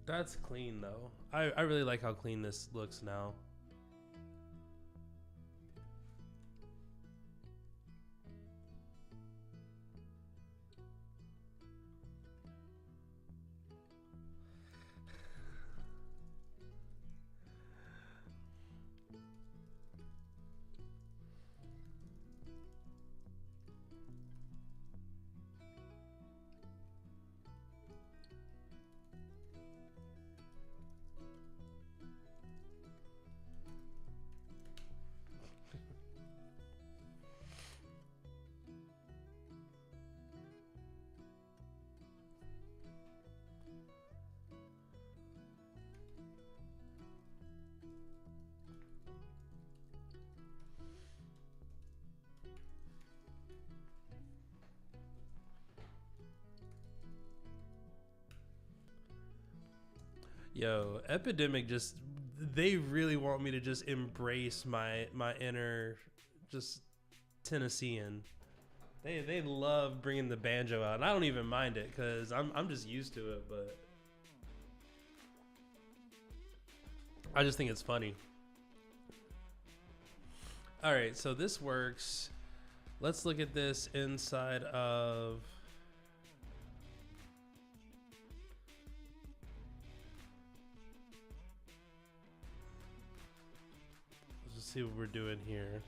That's clean though. I really like how clean this looks now. Yo, Epidemic just, they really want me to just embrace my inner just Tennessean. They love bringing the banjo out, and I don't even mind it because I'm just used to it, but I just think it's funny. All right, so this works. Let's look at this inside of see what we're doing here.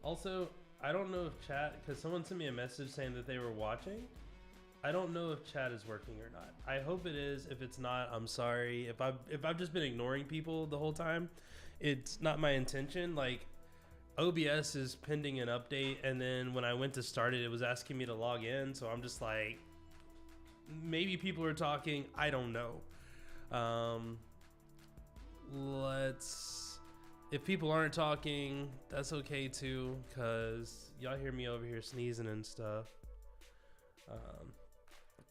Also, I don't know if chat, because someone sent me a message saying that they were watching. I don't know if chat is working or not. I hope it is. If it's not, I'm sorry. If I've just been ignoring people the whole time, it's not my intention. Like, OBS is pending an update, and then when I went to start it, it was asking me to log in. So I'm just like, maybe people are talking. I don't know. If people aren't talking, that's okay too, because y'all hear me over here sneezing and stuff.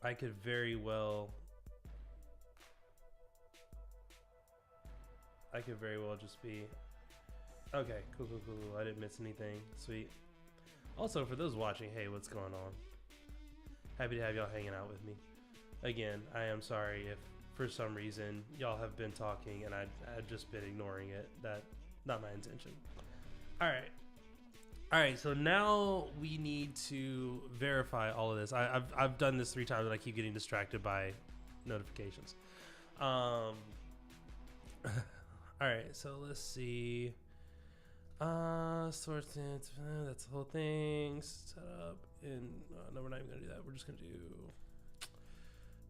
I could very well just be okay. Cool. I didn't miss anything. Sweet. Also, for those watching, hey, what's going on? Happy to have y'all hanging out with me. Again, I am sorry if for some reason y'all have been talking and I've just been ignoring it. That not my intention. All right, so now we need to verify all of this. I've done this 3 times and I keep getting distracted by notifications. All right, so let's see. Source, that's the whole thing. Set up in, no, we're not even gonna do that. We're just gonna do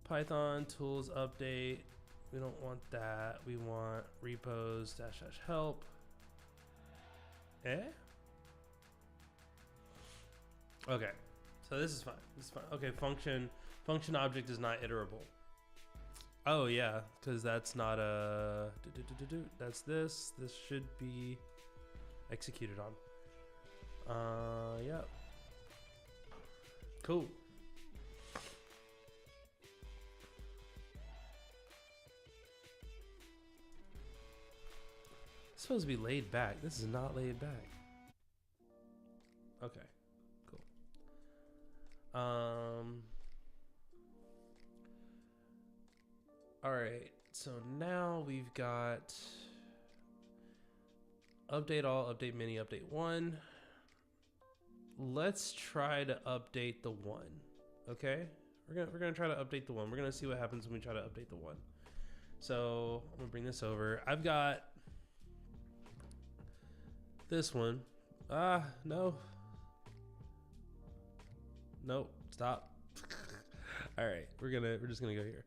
Python tools update. We don't want that. We want repos -- help. Okay, so this is fine. Okay, function object is not iterable. Oh yeah, because that's not a that's this should be executed on. Yeah, cool. It's supposed to be laid back. This is not laid back. Okay. All right, so now we've got update all, update mini, update 1. Let's try to update the 1. Okay, we're gonna try to update the 1. We're gonna see what happens when we try to update the 1. So I'm gonna bring this over. I've got this one. No. Nope, stop. All right, we're just gonna go here.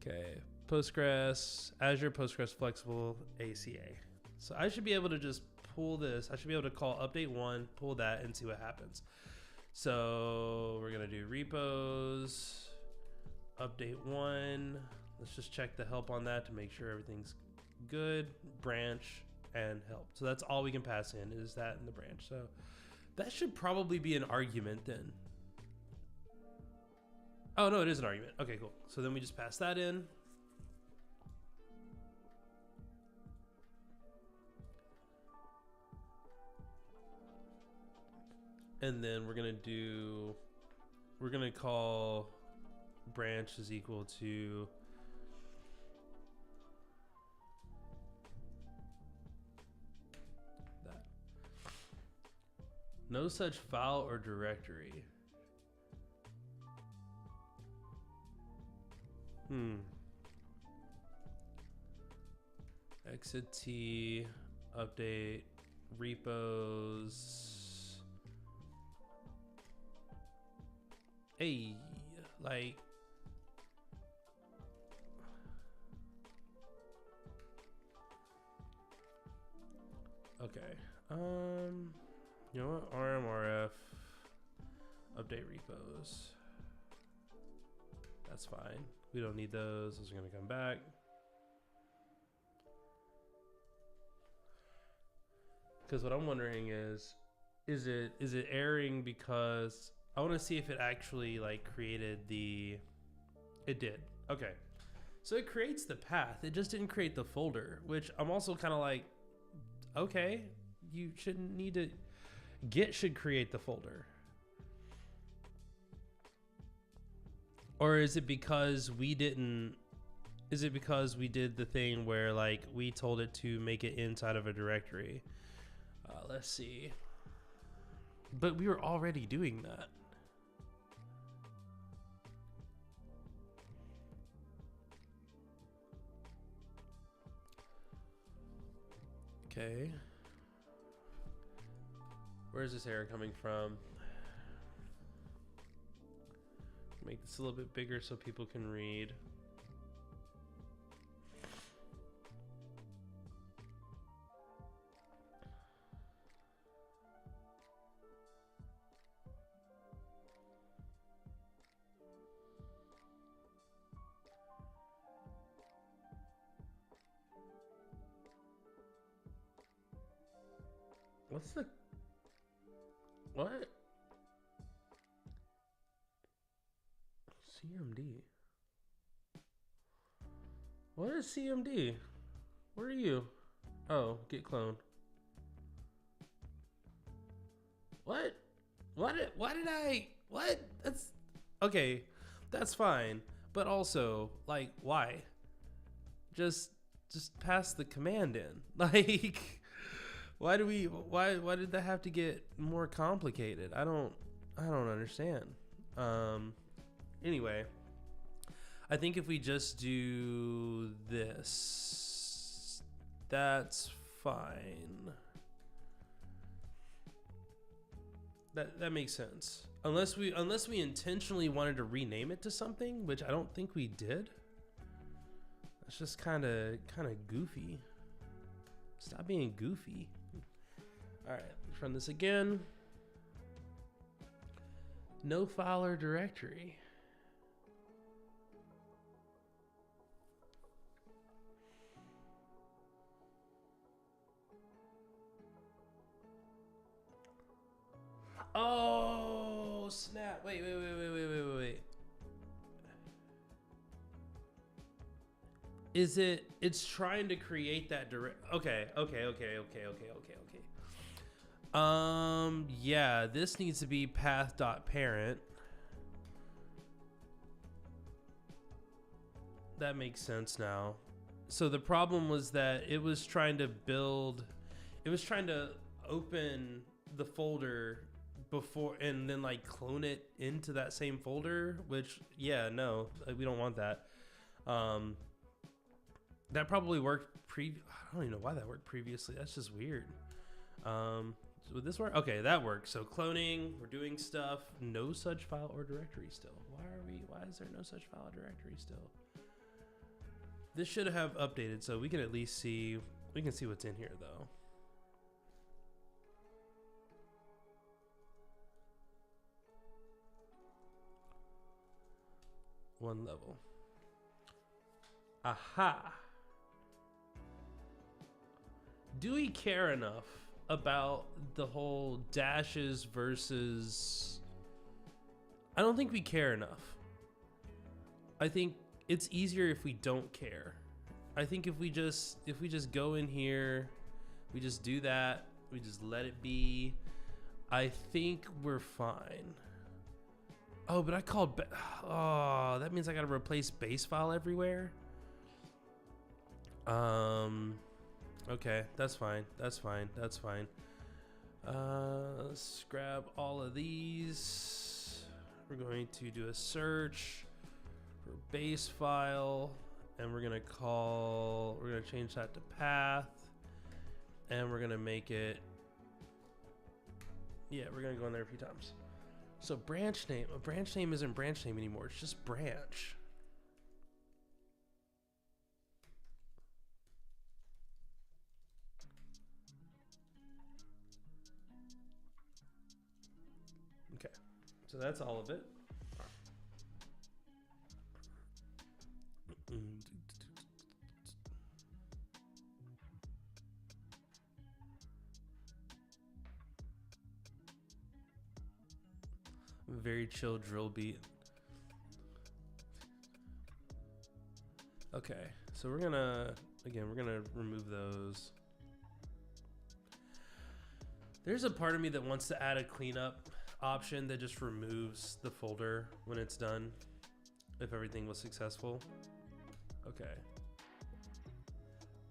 Okay, Postgres, Azure Postgres Flexible ACA. So I should be able to just pull this. I should be able to call update 1, pull that, and see what happens. So we're gonna do repos, update 1. Let's just check the help on that to make sure everything's good. Branch and help. So that's all we can pass in is that in the branch. So that should probably be an argument then. Oh, no, it is an argument. Okay, cool. So then we just pass that in. And then we're going to call branch is equal to that. No such file or directory. Exit T, update, repos. Hey, like. Okay. You know what? RMRF, update repos. That's fine. We don't need those. Those are going to come back. Because what I'm wondering is it erroring because I want to see if it actually like created the. It did. Okay. So it creates the path. It just didn't create the folder, which I'm also kind of like, okay, you shouldn't need to. Git should create the folder. Or is it because we didn't? Is it because we did the thing where like we told it to make it inside of a directory? Let's see. But we were already doing that. Okay. Where's this error coming from? Make this a little bit bigger so people can read. What's the... What? CMD. What is CMD? Where are you? Oh, get cloned. What? Why did I... What? That's... Okay, that's fine. But also, like, why? Just pass the command in. Like... Why did that have to get more complicated? I don't understand. Anyway, I think if we just do this, that's fine. That makes sense. Unless we intentionally wanted to rename it to something, which I don't think we did. It's just kind of goofy. Stop being goofy. All right, let's run this again. No file or directory. Oh, snap. Wait. It's trying to create that direct. Okay. Yeah, this needs to be path.parent. That makes sense now. So the problem was that it was trying to open the folder before and then like clone it into that same folder, which we don't want that. That probably worked I don't even know why that worked previously. That's just weird. Would this work? Okay, that works. So cloning, we're doing stuff. No such file or directory still. Why is there no such file or directory still? This should have updated so we can at least see, what's in here though. One level. Aha. Do we care enough about the whole dashes versus... I don't think we care enough. I think it's easier if we don't care. I think if we just go in here, we just do that, we just let it be, I think we're fine. Oh, but I called... Oh, that means I gotta replace base file everywhere? Okay, that's fine. Let's grab all of these. We're going to do a search for base file, and we're gonna change that to path, and we're gonna make it, we're gonna go in there a few times. So branch name, a branch name isn't branch name anymore, it's just branch. Okay, so that's all of it. Very chill drill beat. Okay, so we're gonna remove those. There's a part of me that wants to add a cleanup option that just removes the folder when it's done, if everything was successful. Okay.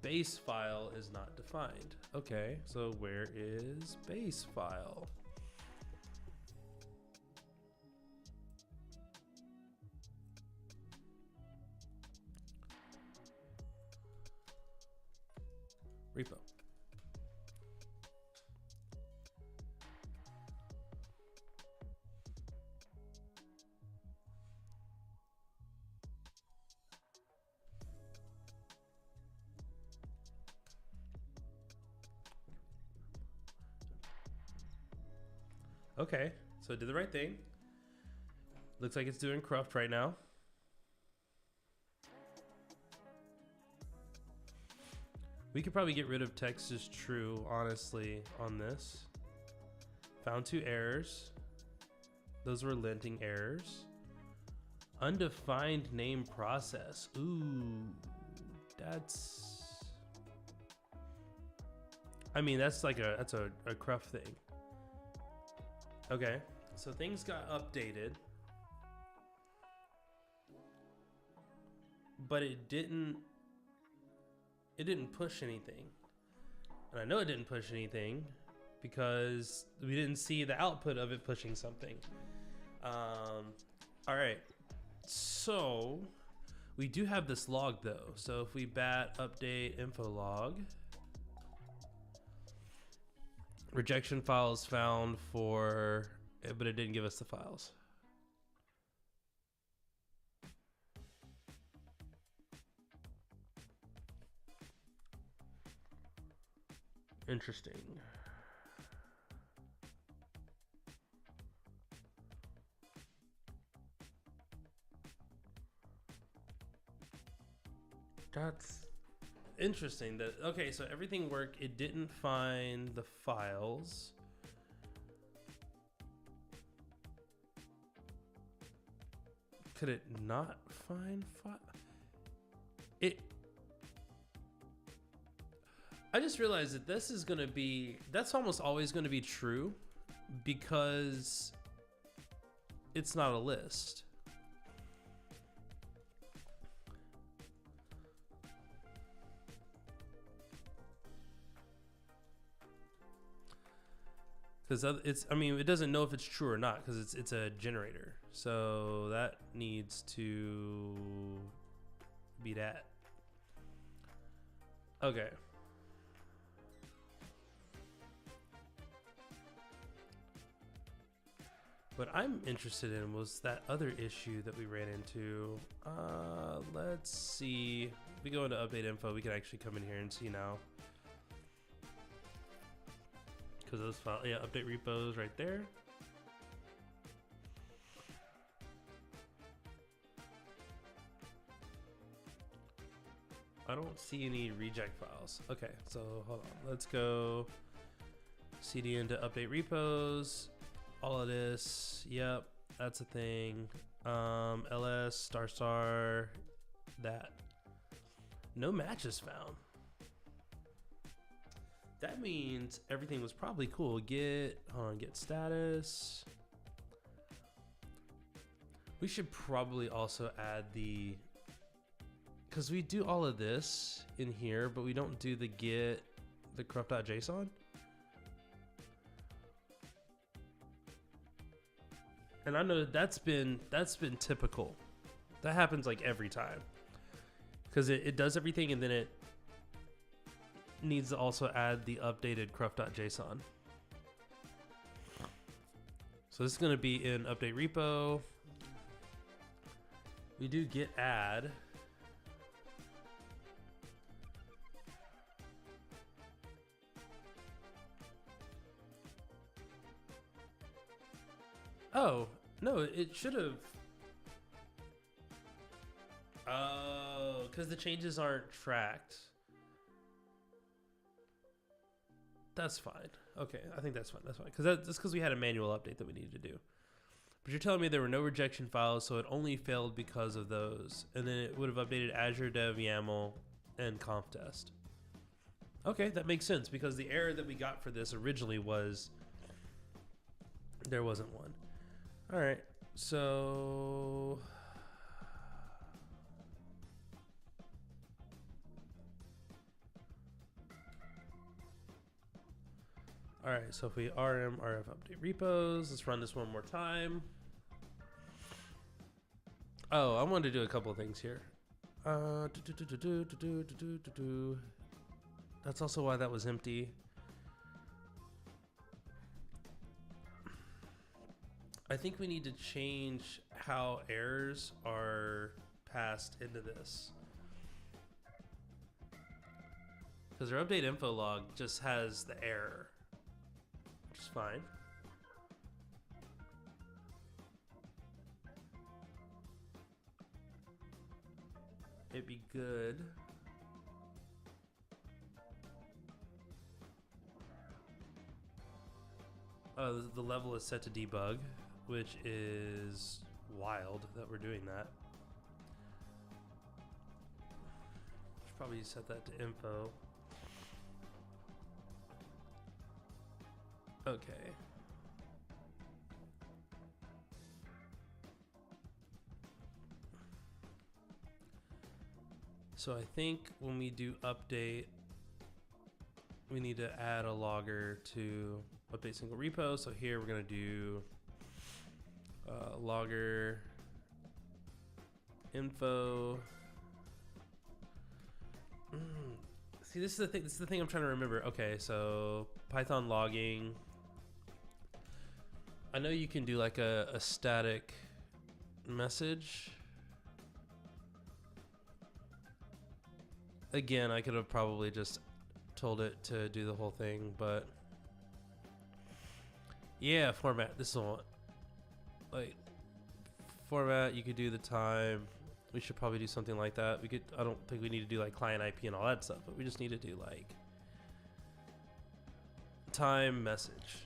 Base file is not defined. Okay, so where is base file? Repo. Okay, so it did the right thing. Looks like it's doing cruft right now. We could probably get rid of text is true, honestly, on this. Found 2 errors. Those were linting errors. Undefined name process. Ooh, that's... I mean, that's like that's a cruft thing. Okay, so things got updated. But it didn't push anything. And I know it didn't push anything because we didn't see the output of it pushing something. All right, so we do have this log though. So if we bat update info log, rejection files found for, but it didn't give us the files. Interesting. That's interesting. That okay, so everything worked. It didn't find the files. Could it not find it? I just realized that this is going to be, that's almost always going to be true because it's not a list. Because it's, I mean, it doesn't know if it's true or not because it's a generator. So that needs to be that. Okay. What I'm interested in was that other issue that we ran into. Let's see. If we go into update info, we can actually come in here and see now. Because those files, yeah, update repos right there. I don't see any reject files. Okay, so hold on. Let's go cd into update repos. All of this, yep, that's a thing. ls ***, that. No matches found. That means everything was probably cool. Get status. We should probably also add the, because we do all of this in here, but we don't do the get the cruft.json. And I know that's been typical. That happens like every time. Because it does everything and then it needs to also add the updated cruft.json. So this is going to be in update repo. We do get add. Oh, no, it should have. Oh, because the changes aren't tracked. That's fine. Okay, I think that's fine. That's fine. Because that's because we had a manual update that we needed to do. But you're telling me there were no rejection files, so it only failed because of those. And then it would have updated Azure Dev YAML and conf test. Okay, that makes sense because the error that we got for this originally was there wasn't one. All right, so all right, so if we rm rf update repos, let's run this one more time. Oh, I wanted to do a couple of things here. That's also why that was empty. I think we need to change how errors are passed into this. Because our update info log just has the error, which is fine. it'd be good. The level is set to debug, which is wild that we're doing that. Should probably set that to info. Okay. So I think when we do update, we need to add a logger to update single repo. So here we're going to do logger info. See, this is the thing. This is the thing I'm trying to remember. Okay, so Python logging. I know you can do like a static message. Again, I could have probably just told it to do the whole thing, but yeah, format. This is one. Like format, you could do the time. We should probably do something like that. We could. I don't think we need to do like client IP and all that stuff, but we just need to do like time message.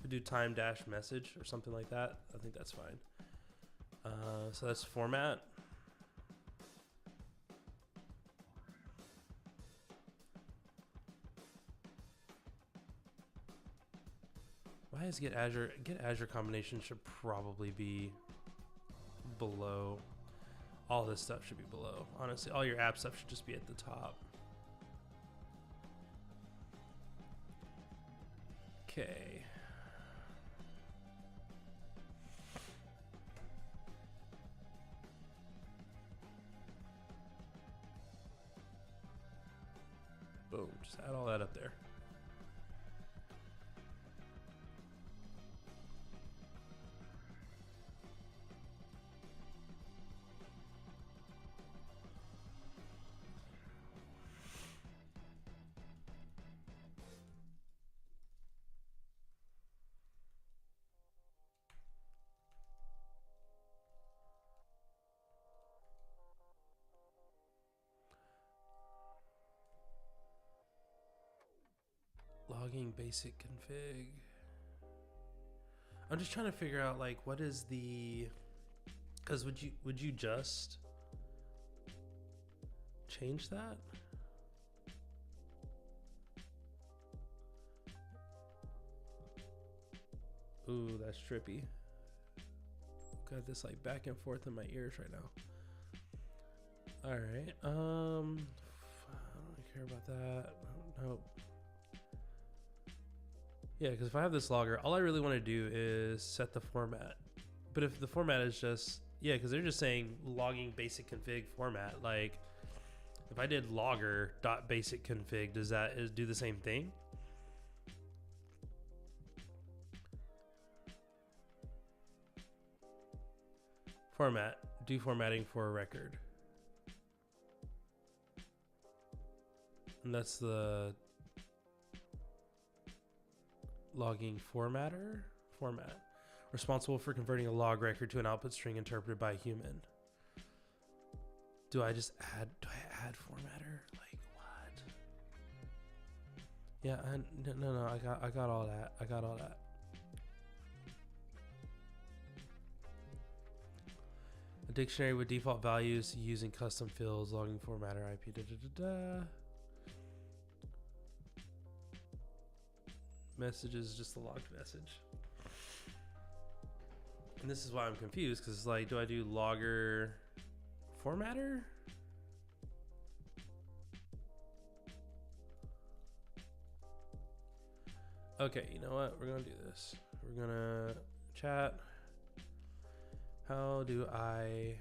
We do time dash message or something like that. I think that's fine. So that's format. Why is get Azure combination should probably be below. All this stuff should be below. Honestly, all your app stuff should just be at the top. Okay. Boom, just add all that up there. Logging basic config. I'm just trying to figure out like what is the, because would you just change that? Ooh, that's trippy. Got this like back and forth in my ears right now. All right. I don't care about that. Nope. Yeah, because if I have this logger, all I really want to do is set the format. But if the format is just, yeah, because they're just saying logging basic config format. Like, if I did logger.basic config, does that do the same thing? Format, do formatting for a record. And that's the logging formatter. Format. Responsible for converting a log record to an output string interpreted by a human. Do I add formatter? Like what? Yeah, no, I got all that. I got all that. A dictionary with default values using custom fields, logging formatter, IP, Message is just a logged message. And this is why I'm confused, because it's like, do I do logger formatter? Okay, you know what? We're gonna do this. We're gonna chat. How do I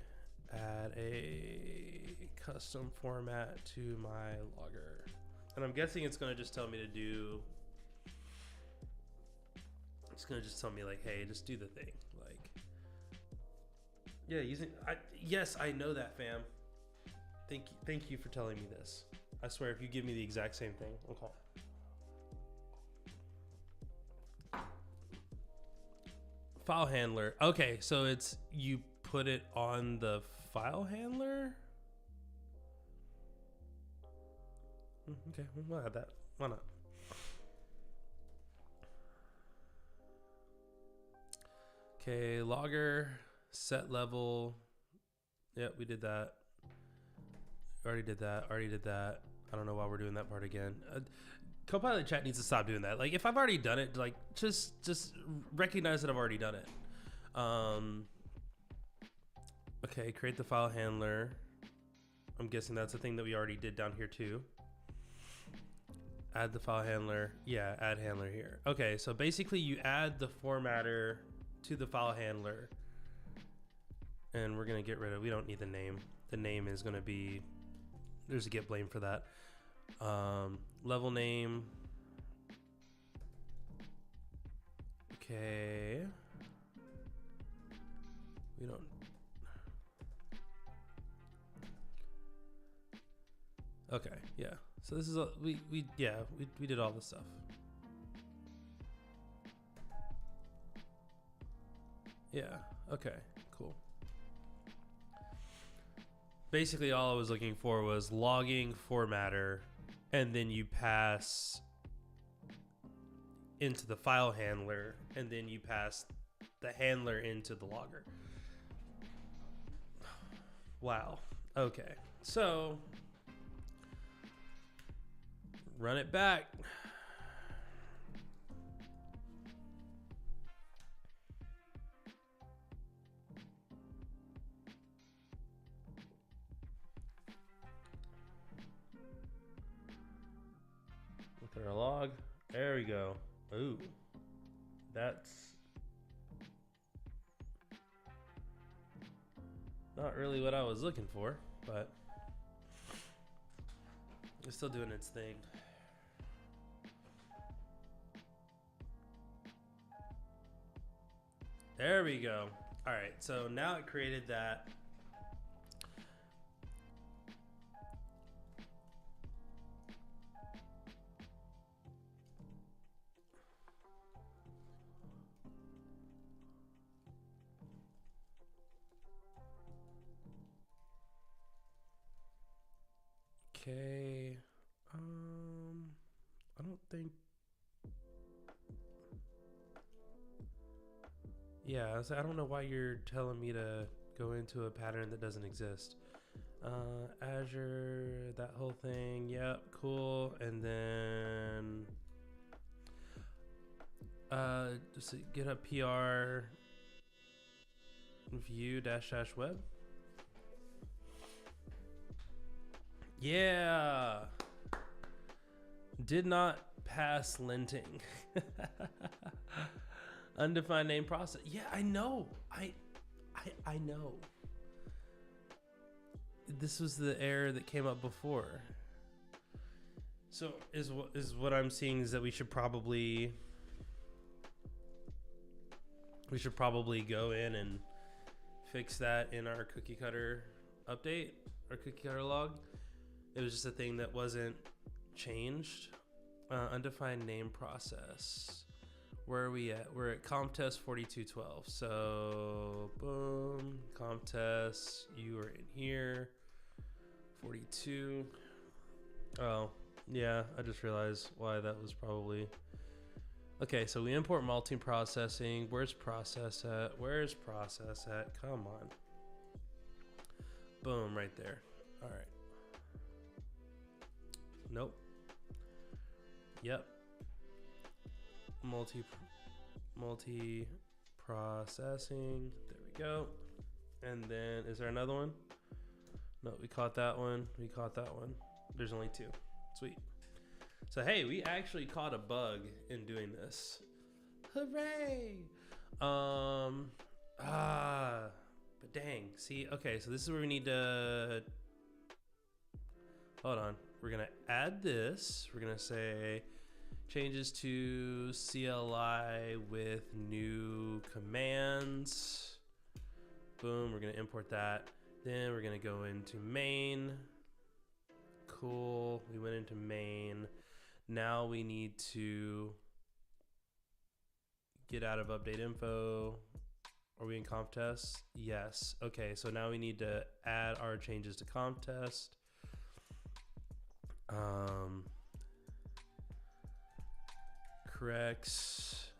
add a custom format to my logger? And I'm guessing it's gonna just tell me to do. It's gonna just tell me like, hey, just do the thing. Like, yeah, yes, I know that, fam. Thank you for telling me this. I swear, if you give me the exact same thing, okay. File handler. Okay, so it's you put it on the file handler. Okay, we'll add that. Why not? Okay, logger, set level. Yep, we did that. Already did that. Already did that. I don't know why we're doing that part again. Copilot chat needs to stop doing that. Like, if I've already done it, like, just recognize that I've already done it. Okay, create the file handler. I'm guessing that's a thing that we already did down here too. Add the file handler. Yeah, add handler here. Okay, so basically you add the formatter to the file handler. And we're gonna get rid of, we don't need the name. The name is gonna be, there's a get blame for that. Level name. Okay. We don't. Okay, yeah. So this is we did all this stuff. Yeah. Okay. Cool. Basically, all I was looking for was logging formatter, and then you pass into the file handler, and then you pass the handler into the logger. Wow. Okay. So run it back. Look at our log. There we go. Ooh, that's not really what I was looking for, but it's still doing its thing. There we go. All right, so now it created that. Okay. I don't think. Yeah, I don't know why you're telling me to go into a pattern that doesn't exist. Azure, that whole thing. Yep, cool. And then just get a PR view dash web. Yeah. Did not pass linting. Undefined name process. Yeah, I know. I know. This was the error that came up before. So is what I'm seeing is that we should probably go in and fix that in our cookie cutter update, our cookie cutter log. It was just a thing that wasn't changed. Undefined name process. Where are we at? We're at CompTest 4212. So boom, CompTest, you are in here. 42. Oh, yeah, I just realized why that was probably. Okay, so we import multi-processing. Where's process at? Where's process at? Come on. Boom, right there. All right. Nope. Yep. Multi-processing. There we go. And then, is there another one? No, we caught that one. We caught that one. There's only two. Sweet. So, hey, we actually caught a bug in doing this. Hooray! But dang. See, okay, so this is where we need to... Hold on. We're going to add this. We're going to say changes to CLI with new commands. Boom, we're going to import that. Then we're going to go into main. Cool. We went into main. Now we need to get out of update info. Are we in comp test? Yes. Okay, so now we need to add our changes to comp test. Corrects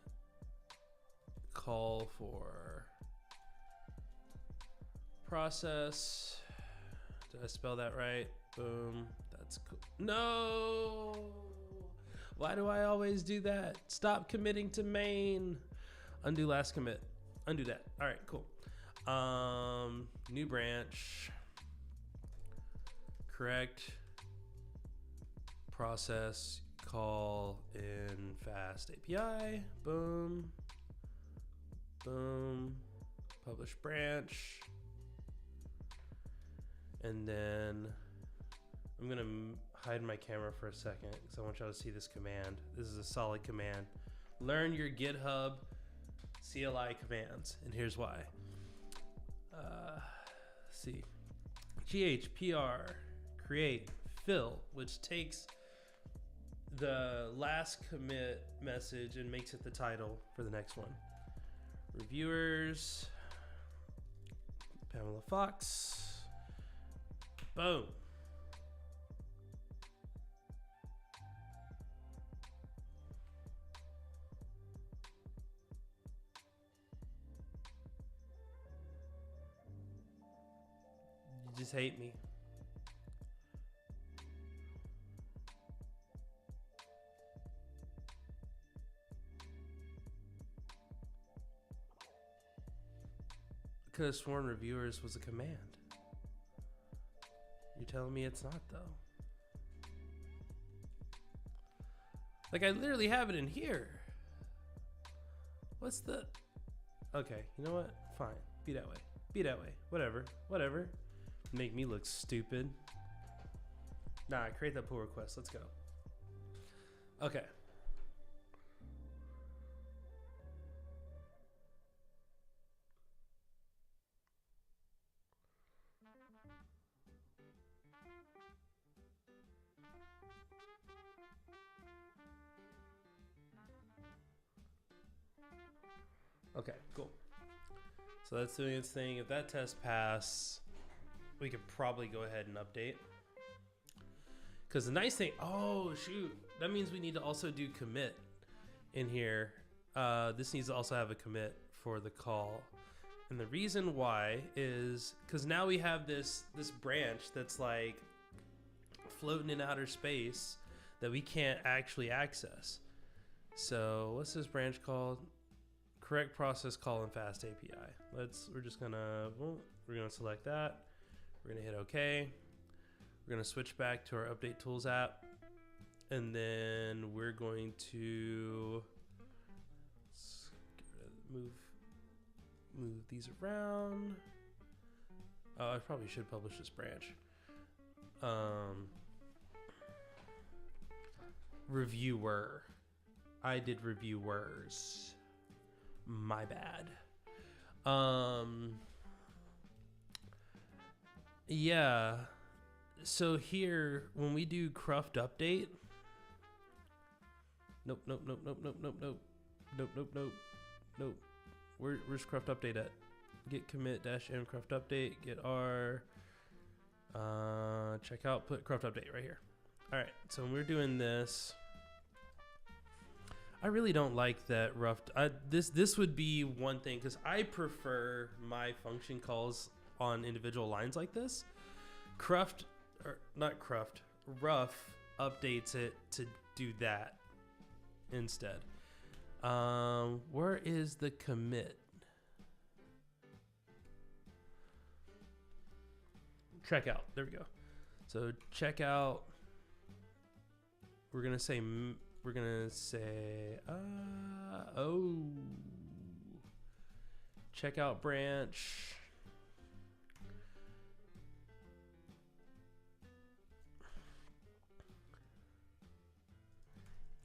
call for process. Did I spell that right? Boom. That's cool. No! Why do I always do that? Stop committing to main. Undo last commit. Undo that. All right, cool. New branch. Correct process call in fast API. Boom. Boom. Publish branch. And then I'm going to hide my camera for a second because I want y'all to see this command. This is a solid command. Learn your GitHub CLI commands. And here's why. Let's see. GHPR create fill, which takes the last commit message and makes it the title for the next one. Reviewers, Pamela Fox. Boom. You just hate me. Could have sworn reviewers was a command. You're telling me it's not, though. Like, I literally have it in here. What's the... Okay, you know what? Fine. Be that way. Be that way. Whatever. Whatever. Make me look stupid. Nah, create that pull request. Let's go. Okay. Okay, cool. So that's doing its thing. If that test passes, we could probably go ahead and update. Because the nice thing, oh shoot, that means we need to also do commit in here. This needs to also have a commit for the call. And the reason why is because now we have this branch that's like floating in outer space that we can't actually access. So what's this branch called? Correct process call in fast API. We're just gonna, we're gonna select that. We're gonna hit OK. We're gonna switch back to our update tools app. And then we're going to move these around. Oh, I probably should publish this branch. Reviewer. I did reviewers. My bad. Yeah. So here, when we do cruft update, nope. Where's cruft update at? Git commit -m cruft update. Get r. Check out. Put cruft update right here. All right. So when we're doing this. I really don't like that rough. This would be one thing because I prefer my function calls on individual lines like this. Rough updates it to do that instead. Where is the commit? Checkout. There we go. So checkout. We're gonna say. Checkout branch.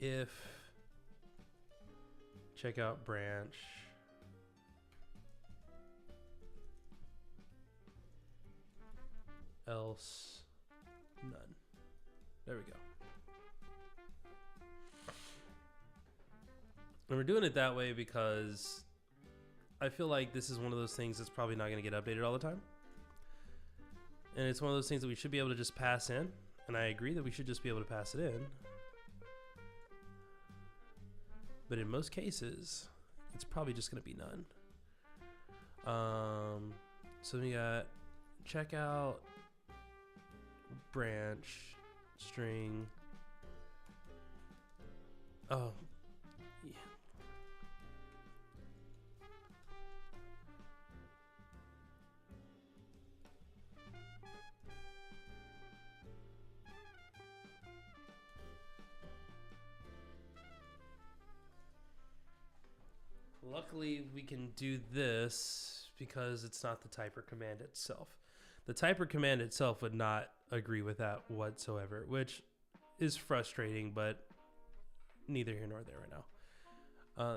If checkout branch else none. There we go. And we're doing it that way because I feel like this is one of those things that's probably not going to get updated all the time. And it's one of those things that we should be able to just pass in And I agree that we should just be able to pass it in. But in most cases, it's probably just going to be none. So we got checkout, branch, string. Oh, yeah. Luckily, we can do this because it's not the typer command itself. The typer command itself would not agree with that whatsoever, which is frustrating, but neither here nor there right now.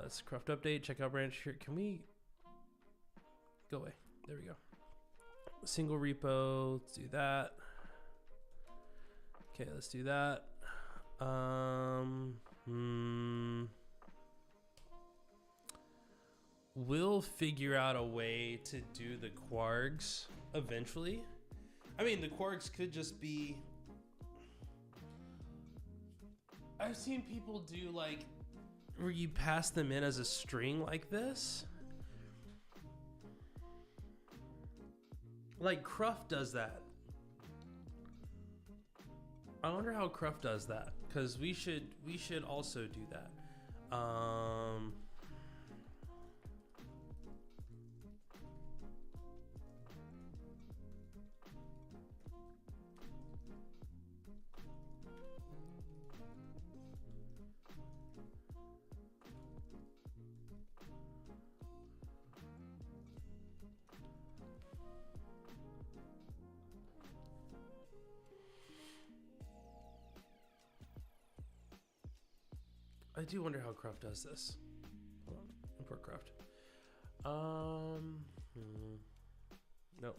That's craft update, checkout branch here. Can we go away? There we go. Single repo, let's do that. Okay, let's do that. We'll figure out a way to do the kwargs eventually. I mean, the kwargs could just be... I've seen people do like where you pass them in as a string like this. Like Cruft does that. I wonder how Cruft does that, because we should also do that. I do wonder how Cruft does this. Hold on, import Cruft. No.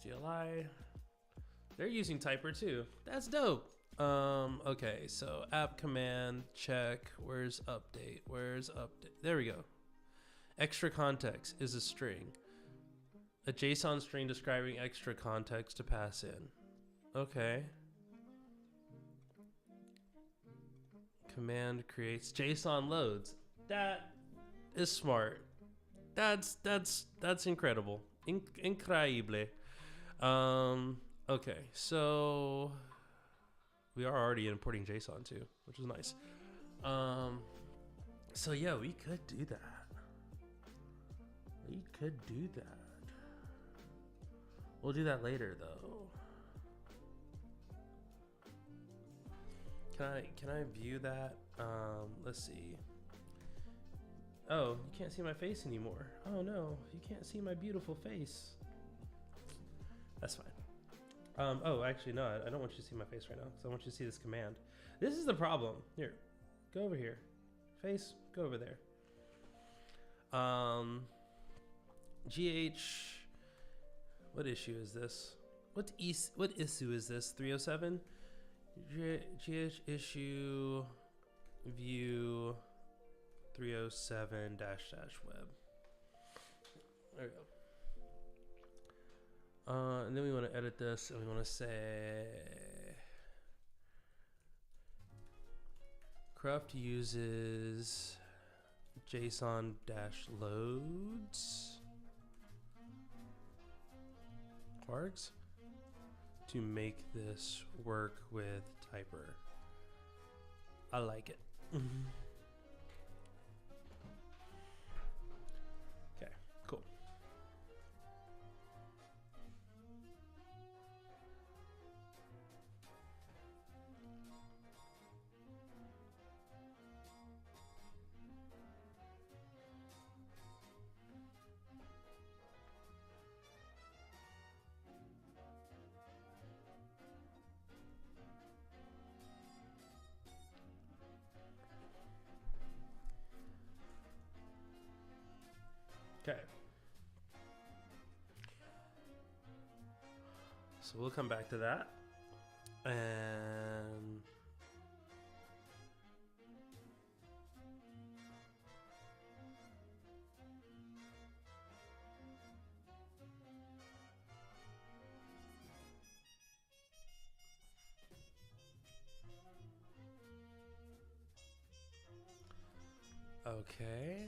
CLI. They're using typer too. That's dope. Okay, so app command check. Where's update? Where's update? There we go. Extra context is a string. A JSON string describing extra context to pass in. Okay. Command creates JSON loads. That is smart. That's incredible. Increíble. Okay, so we are already importing JSON too, which is nice. So yeah, we could do that. We could do that. We'll do that later though. Can I view that? Let's see. Oh, you can't see my face anymore. Oh no, you can't see my beautiful face. That's fine. Oh, actually no, I don't want you to see my face right now, because I want you to see this command. This is the problem. Here, go over here. Face, go over there. GH, what issue is this? What issue is this? 307? GH issue view 307 web. There we go. And then we want to edit this, and we want to say Cruft uses JSON loads kwargs to make this work with typer. I like it. Okay, cool. Okay. So we'll come back to that. And Okay.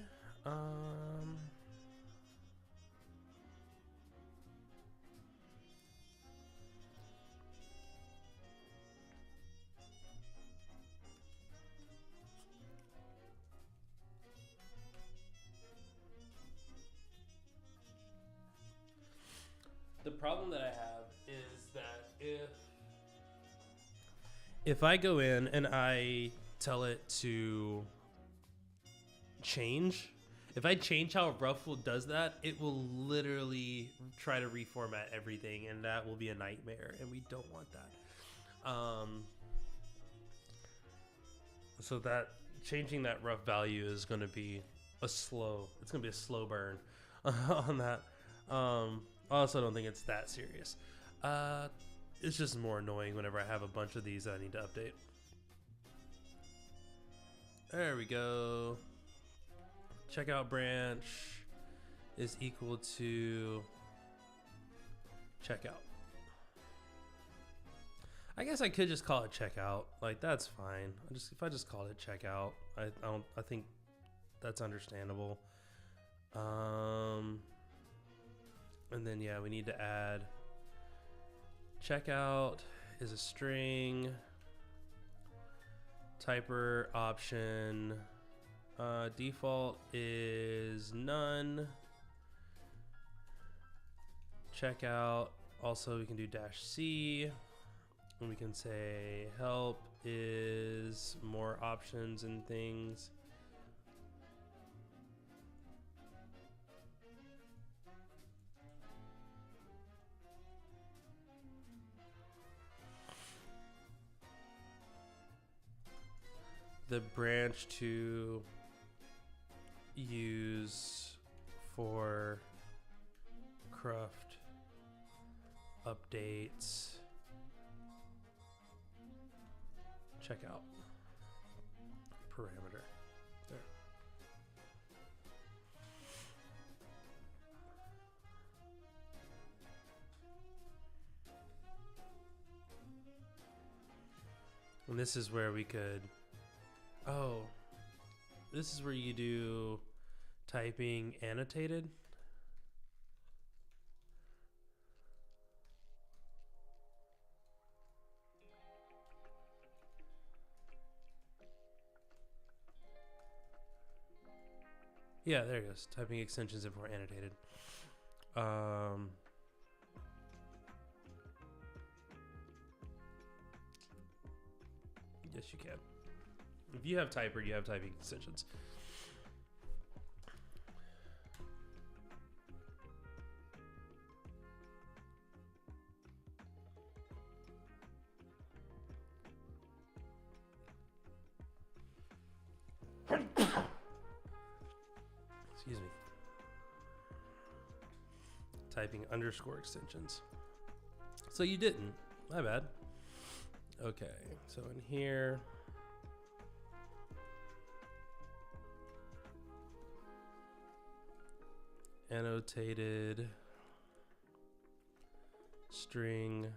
The problem that I have is that if I go in and I tell it to change, if I change how Ruffle does that, it will literally try to reformat everything, and that will be a nightmare, and we don't want that. So that changing that rough value is going to be it's going to be a slow burn on that. I also don't think it's that serious. It's just more annoying whenever I have a bunch of these that I need to update. There we go. Checkout branch is equal to checkout. I guess I could just call it checkout. Like, that's fine. If I just called it checkout, I think that's understandable. And then yeah, we need to add checkout is a string, typer option, default is none, checkout, also we can do -C, and we can say help is more options and things. The branch to use for craft updates checkout parameter there. And this is where we could, this is where you do typing annotated. Yeah, there it goes. Typing extensions if we're annotated. Yes, you can. If you have typer, you have typing extensions. Excuse me. Typing underscore extensions. So you didn't. My bad. Okay, so in here, annotated string.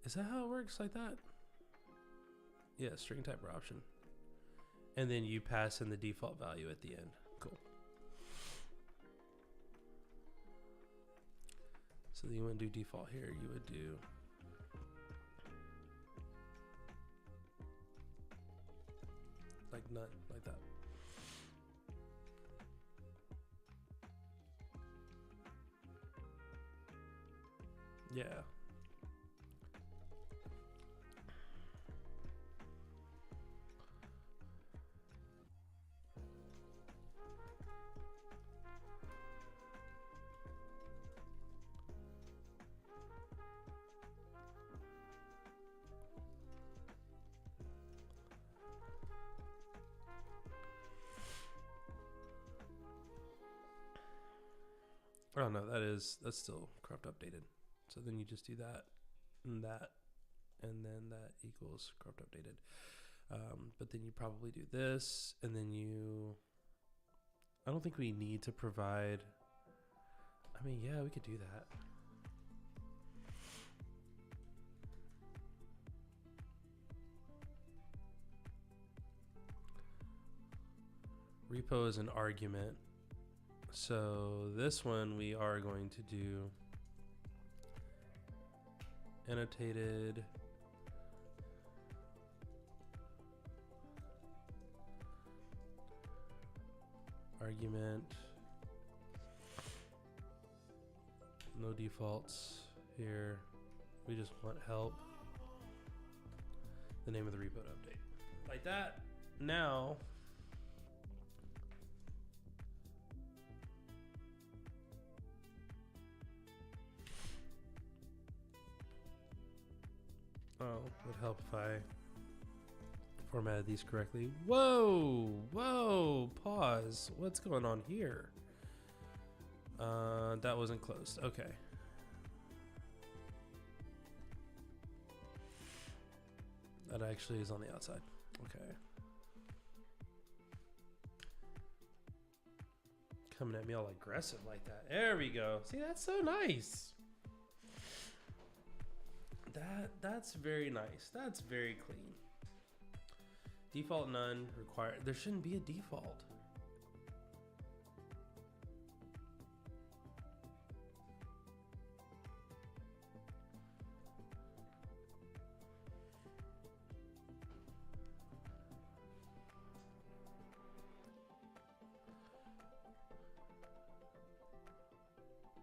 Is that how it works, like that? Yeah, string typer option. And then you pass in the default value at the end. Cool. So then you wouldn't do default here, you would do like none, like that. Yeah. Oh no, that's still cropped updated. So then you just do that, and then that equals cropped updated. But then you probably do this, and then I don't think we need to provide. I mean, yeah, we could do that. Repo is an argument. So this one we are going to do annotated argument, no defaults here. We just want help. The name of the repo to update. Like that. Now would help if I formatted these correctly. Whoa, pause. What's going on here? That wasn't closed. Okay. That actually is on the outside. Okay. Coming at me all aggressive like that. There we go. See, that's so nice. That's very nice. That's very clean. Default none required. There shouldn't be a default.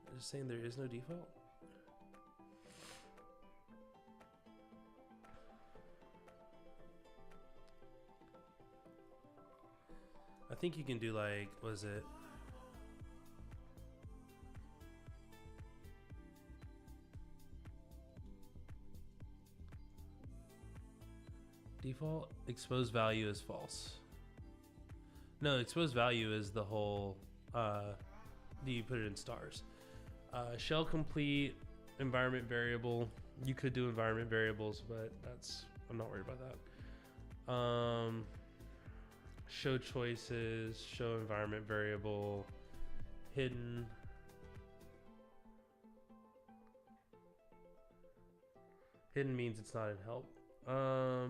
I'm just saying there is no default. I think you can do like, what is it? Default exposed value is false. No, exposed value is the whole, you put it in stars. Shell complete, environment variable. You could do environment variables, but I'm not worried about that. Show choices, show environment variable, hidden. Hidden means it's not in help. I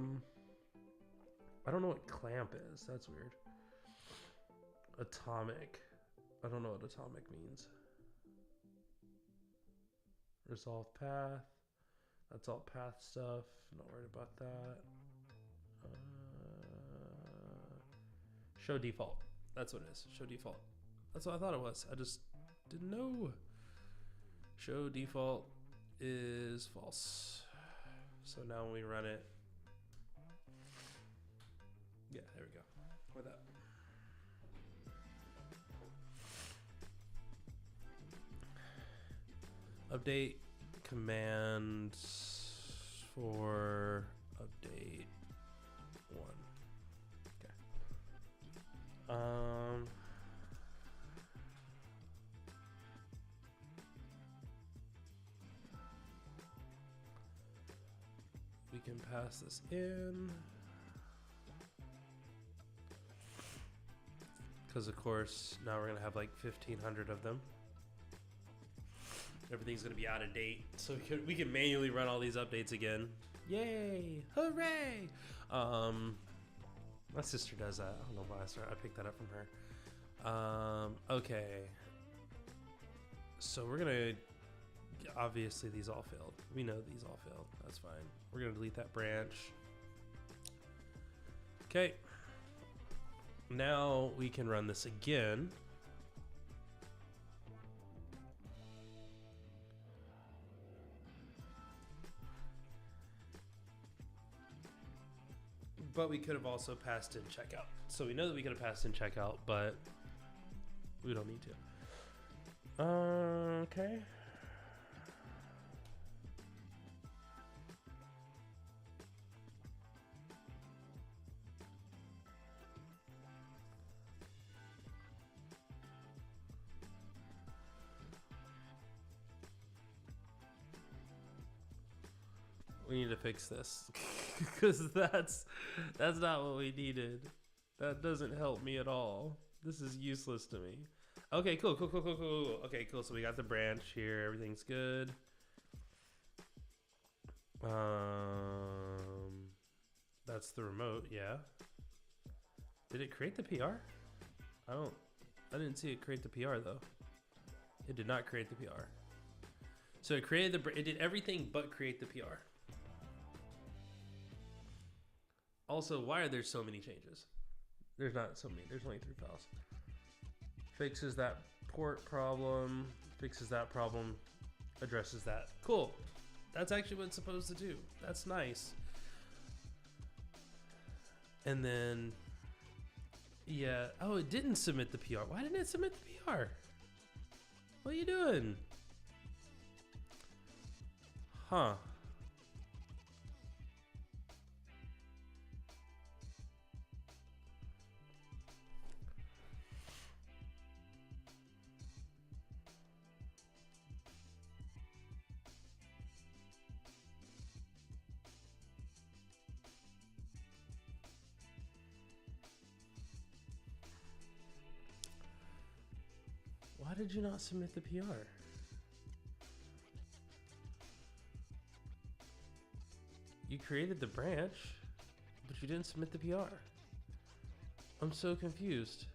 don't know what clamp is. That's weird. Atomic. I don't know what atomic means. Resolve path. That's all path stuff. Not worried about that. Show default. That's what it is. Show default. That's what I thought it was. I just didn't know. Show default is false. So now when we run it. Yeah, there we go. With that. Update command for update 1. Okay. We can pass this in. Because of course, now we're gonna have like 1,500 of them. Everything's gonna be out of date, so we can manually run all these updates again. Yay! Hooray! My sister does that. I don't know why I picked that up from her. Okay. So we're gonna, obviously these all failed. We know these all failed. That's fine. We're gonna delete that branch. Okay. Now we can run this again. But we could have also passed in checkout. So we know that we could have passed in checkout, but we don't need to. Okay. We need to fix this because that's not what we needed. That doesn't help me at all. This is useless to me. Okay, cool. Okay, cool. So we got the branch here. Everything's good. That's the remote. Yeah. Did it create the PR? I didn't see it create the PR though. It did not create the PR. So it created it did everything but create the PR. Also, why are there so many changes? There's not so many. There's only 3 files. Fixes that port problem. Fixes that problem. Addresses that. Cool. That's actually what it's supposed to do. That's nice. And then, yeah. Oh, it didn't submit the PR. Why didn't it submit the PR? What are you doing? Huh. Why did you not submit the PR? You created the branch, but you didn't submit the PR. I'm so confused.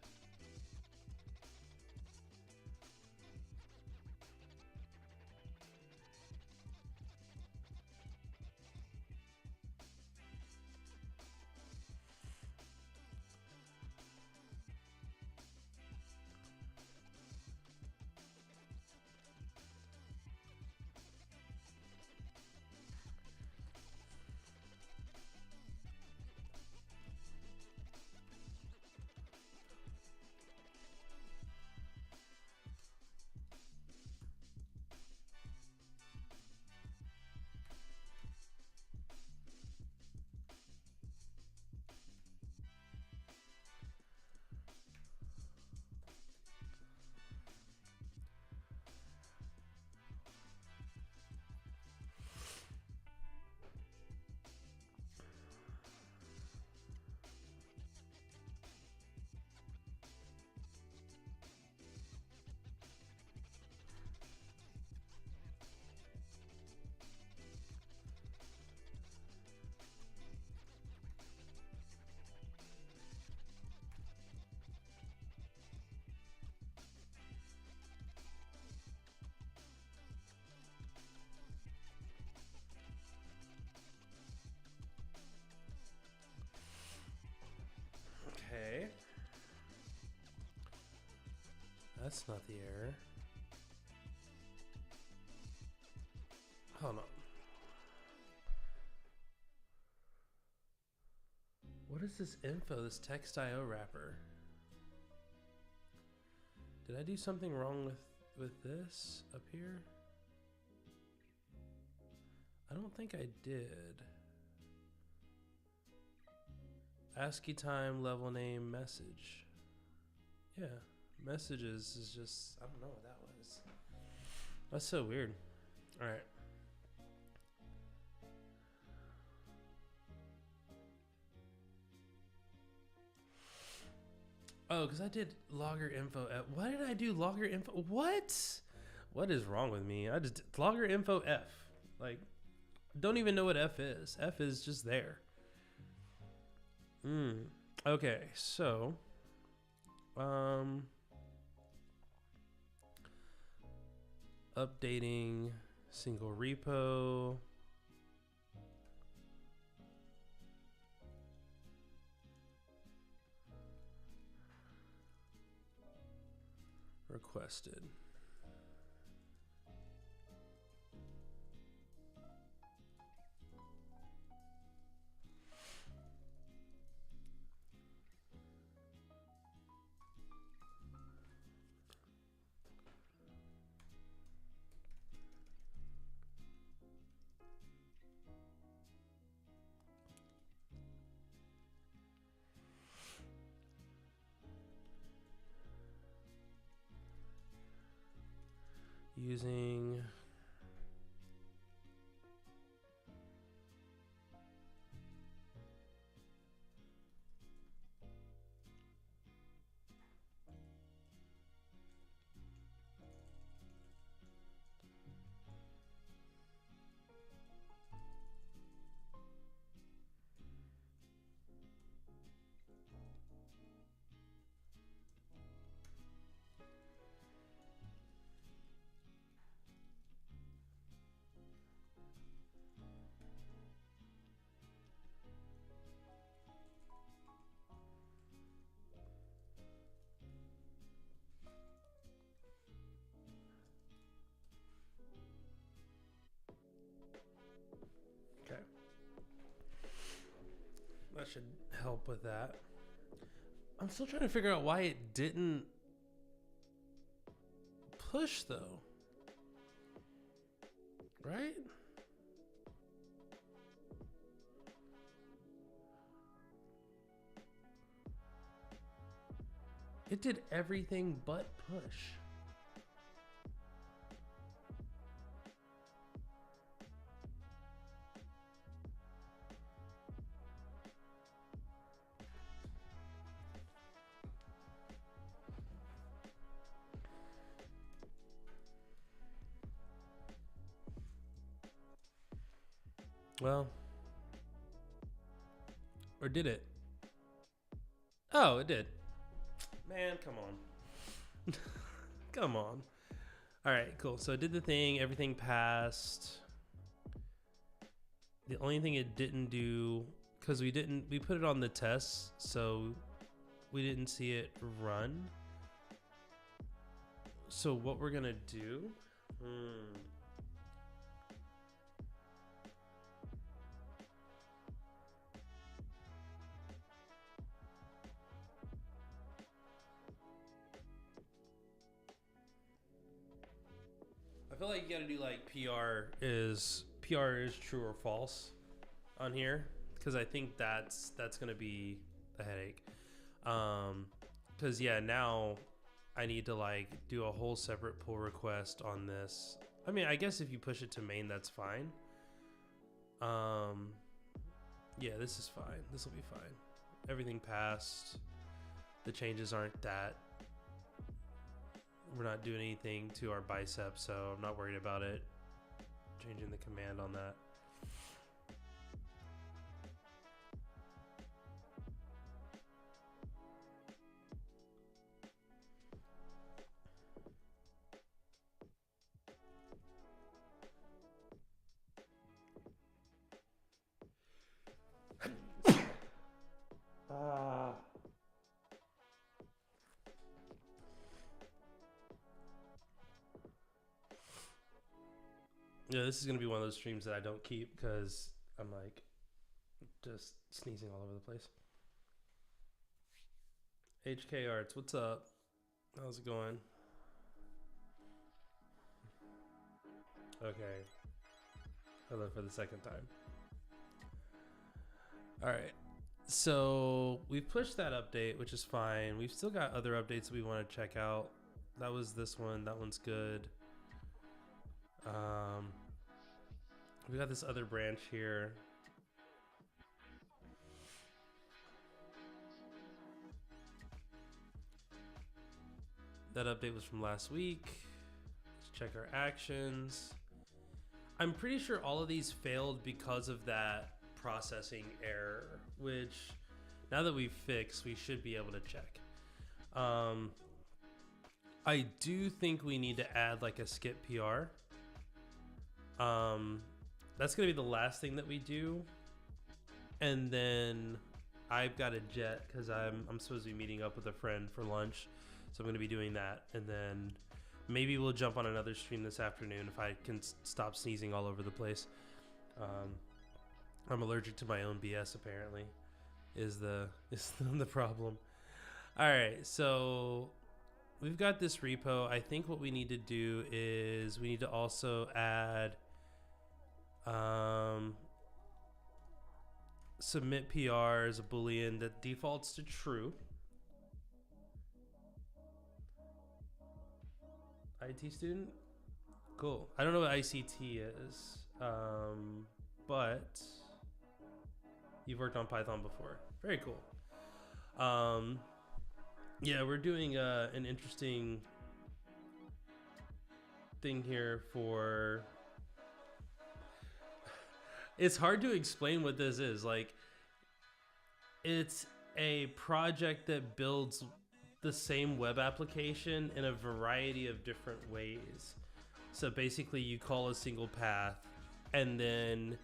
Okay. That's not the error. Hold on. What is this info, this text.io wrapper? Did I do something wrong with this up here? I don't think I did. ASCII time, level name, message. Yeah, messages is just, I don't know what that was. That's so weird. All right. Oh, because I did logger info. Why did I do logger info? What? What is wrong with me? I just logger info F. Like, don't even know what F is. F is just there. Okay, so updating single repo. Requested. Using should help with that. I'm still trying to figure out why it didn't push though. Right? It did everything but push. Well, or did it? Oh, it did. Man, come on. Come on. All right, cool. So it did the thing. Everything passed. The only thing it didn't do, because we put it on the test, so we didn't see it run. So what we're going to do... I feel like you gotta do like PR is true or false on here, because I think that's gonna be a headache. Because yeah, now I need to like do a whole separate pull request on this. I mean, I guess if you push it to main, that's fine. Yeah, this is fine. This will be fine. Everything passed. The changes aren't that. We're not doing anything to our bicep, so I'm not worried about it. Changing the command on that. Yeah, this is going to be one of those streams that I don't keep because I'm like just sneezing all over the place. HK Arts, what's up? How's it going? Okay. Hello for the second time. All right. So we've pushed that update, which is fine. We've still got other updates that we want to check out. That was this one. That one's good. We got this other branch here. That update was from last week. Let's check our actions. I'm pretty sure all of these failed because of that processing error, which now that we've fixed, we should be able to check. I do think we need to add like a skip PR. That's gonna be the last thing that we do, and then I've got a jet because I'm supposed to be meeting up with a friend for lunch, so I'm gonna be doing that, and then maybe we'll jump on another stream this afternoon if I can stop sneezing all over the place. I'm allergic to my own BS apparently, is the problem. All right, so we've got this repo. I think what we need to do is we need to also add submit PR as a boolean that defaults to true. IT student? Cool. I don't know what ICT is, but you've worked on Python before. Very cool. Yeah, we're doing an interesting thing here for... It's hard to explain what this is. Like, it's a project that builds the same web application in a variety of different ways. So basically you call a single path and then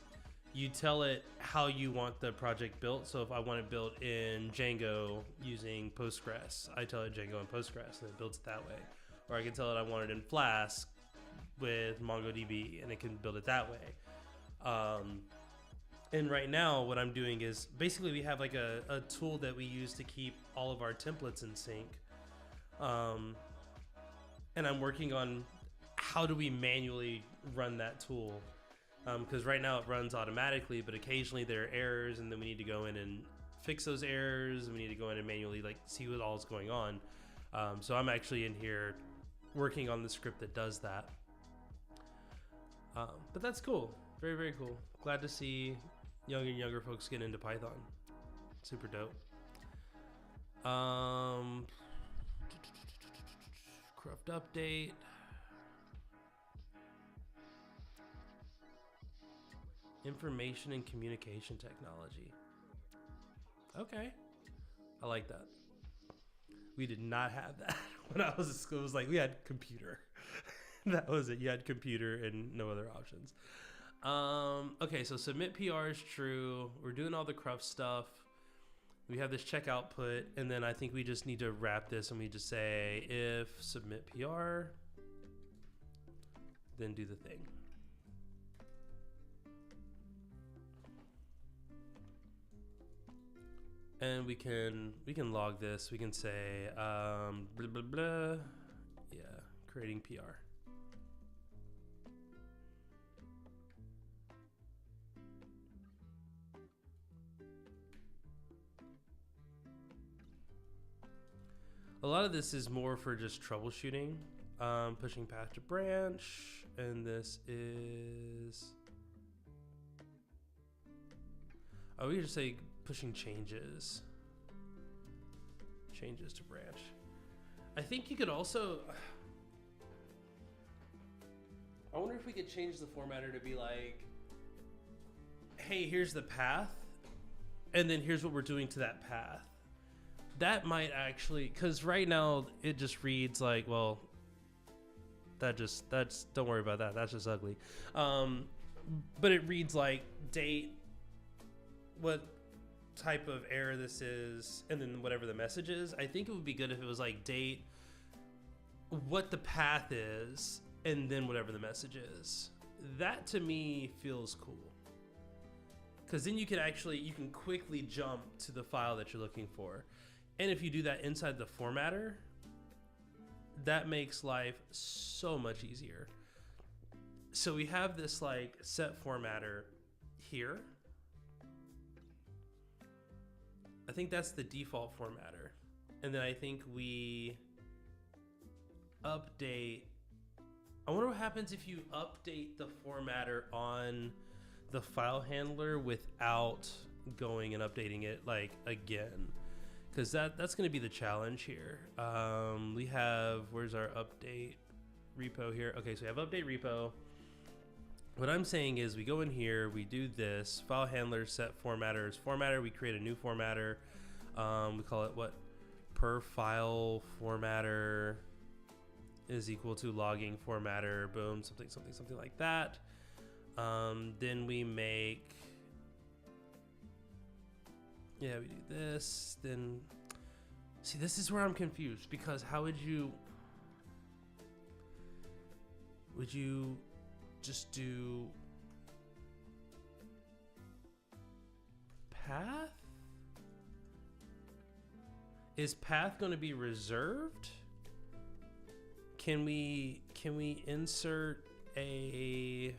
you tell it how you want the project built. So if I want it built in Django using Postgres, I tell it Django and Postgres and it builds it that way. Or I can tell it I want it in Flask with MongoDB and it can build it that way. And right now what I'm doing is basically we have like a tool that we use to keep all of our templates in sync. And I'm working on how do we manually run that tool. Because right now it runs automatically, but occasionally there are errors, and then we need to go in and fix those errors, and we need to go in and manually like see what all is going on. So I'm actually in here working on the script that does that. But that's cool. Very, very cool. Glad to see younger and younger folks get into Python. Super dope. Cruft update. Information and communication technology. Okay. I like that. We did not have that when I was at school. It was like we had computer. That was it. You had computer and no other options. Okay, so submit PR is true. We're doing all the Cruft stuff. We have this check output, and then I think we just need to wrap this, and we just say if submit PR, then do the thing. And we can log this. We can say blah blah blah. Yeah, creating PR. A lot of this is more for just troubleshooting, pushing path to branch, and this is, we could just say pushing changes to branch. I think you could also, I wonder if we could change the formatter to be like, hey, here's the path, and then here's what we're doing to that path. That might actually, because right now it just reads like, well, that's, don't worry about that. That's just ugly. But it reads like date, what type of error this is, and then whatever the message is. I think it would be good if it was like date, what the path is, and then whatever the message is. That to me feels cool. Because then you can quickly jump to the file that you're looking for. And if you do that inside the formatter, that makes life so much easier. So we have this like set formatter here. I think that's the default formatter. And then I think we update. I wonder what happens if you update the formatter on the file handler without going and updating it like again. Because that's going to be the challenge here. We have, where's our update repo here? Okay, so we have update repo. What I'm saying is we go in here, we do this, file handler set formatter is formatter. We create a new formatter. We call it what? Per file formatter is equal to logging formatter, boom, something like that. Then we make, yeah, we do this, then, see, this is where I'm confused, because how would you just do path? Is path going to be reserved? Can we insert an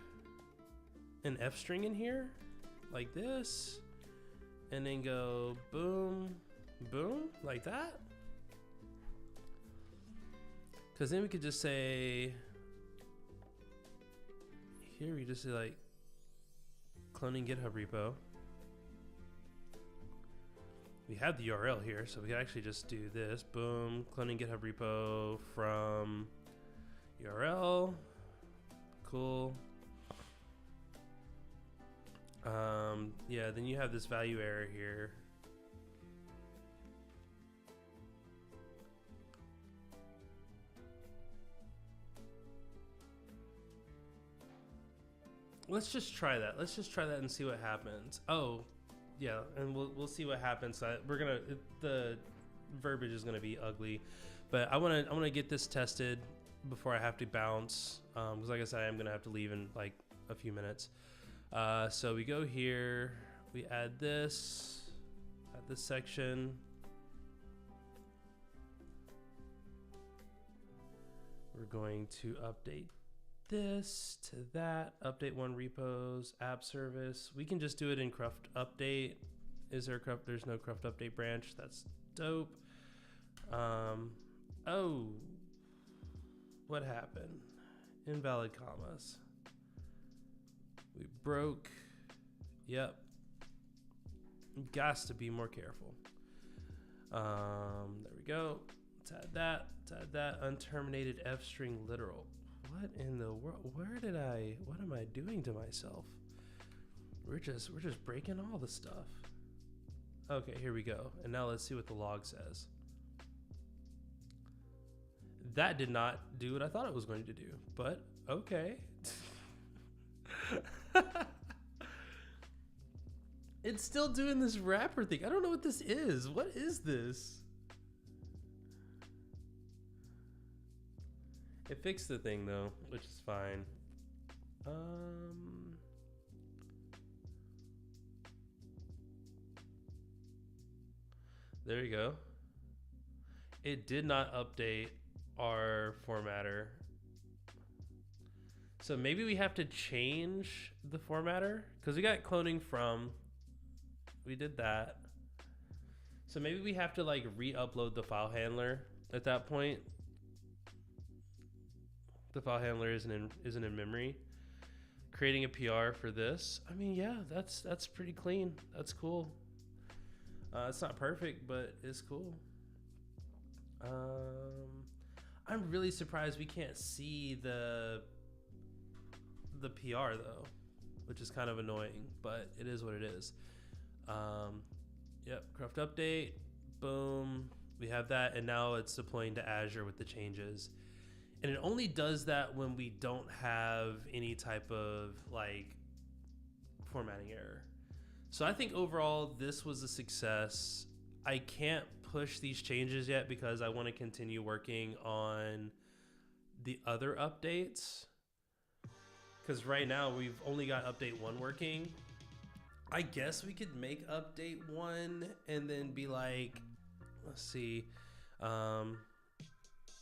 F string in here like this? And then go boom, boom, like that. Because then we could just say, here we just say like cloning GitHub repo. We have the URL here, so we can actually just do this, boom, cloning GitHub repo from URL, cool. Yeah, then you have this value error here. Let's just try that. Let's just try that and see what happens. Oh, yeah, and we'll see what happens. The verbiage is gonna be ugly, but I wanna get this tested before I have to bounce. Because like I said, I'm gonna have to leave in like a few minutes. So we go here, we add this section. We're going to update this to that, update one repos, app service. We can just do it in cruft update. Is there a cruft? There's no cruft update branch. That's dope. Oh, what happened? Invalid commas. We broke. Yep. Gots to be more careful. There we go. Let's add that. Let's add that. Unterminated F string literal. What in the world? What am I doing to myself? We're just breaking all the stuff. Okay, here we go. And now let's see what the log says. That did not do what I thought it was going to do, but okay. It's still doing this wrapper thing. I don't know what this is. What is this? It fixed the thing though, which is fine. There you go. It did not update our formatter. So maybe we have to change the formatter because we got cloning from. We did that. So maybe we have to like re-upload the file handler at that point. The file handler isn't in memory. Creating a PR for this. I mean, yeah, that's pretty clean. That's cool. It's not perfect, but it's cool. I'm really surprised we can't see the PR though, which is kind of annoying, but it is what it is. Yep, craft update, boom, we have that, and now it's deploying to Azure with the changes. And it only does that when we don't have any type of like formatting error. So I think overall this was a success. I can't push these changes yet because I want to continue working on the other updates. Because right now we've only got update 1 working. I guess we could make update 1 and then be like, let's see.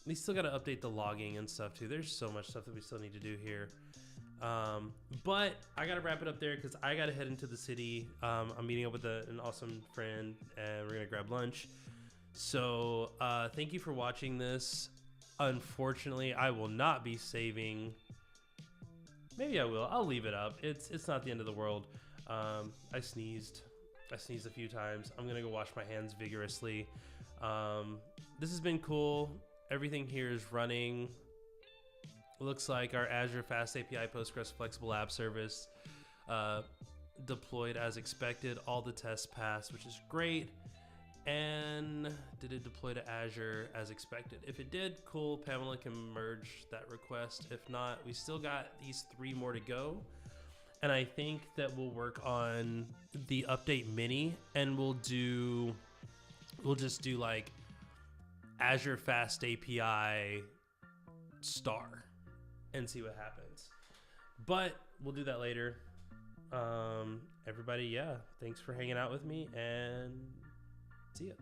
We still got to update the logging and stuff too. There's so much stuff that we still need to do here. But I got to wrap it up there because I got to head into the city. I'm meeting up with an awesome friend and we're going to grab lunch. So thank you for watching this. Unfortunately, I will not be saving. Maybe I will. I'll leave it up. It's not the end of the world. I sneezed a few times. I'm going to go wash my hands vigorously. This has been cool. Everything here is running. Looks like our Azure Fast API Postgres Flexible App Service deployed as expected. All the tests passed, which is great. And did it deploy to Azure as expected? If it did, cool. Pamela can merge that request. If not, we still got these 3 more to go. And I think that we'll work on the update mini, and we'll just do like Azure Fast API star and see what happens. But we'll do that later. Everybody, yeah, thanks for hanging out with me, and see ya.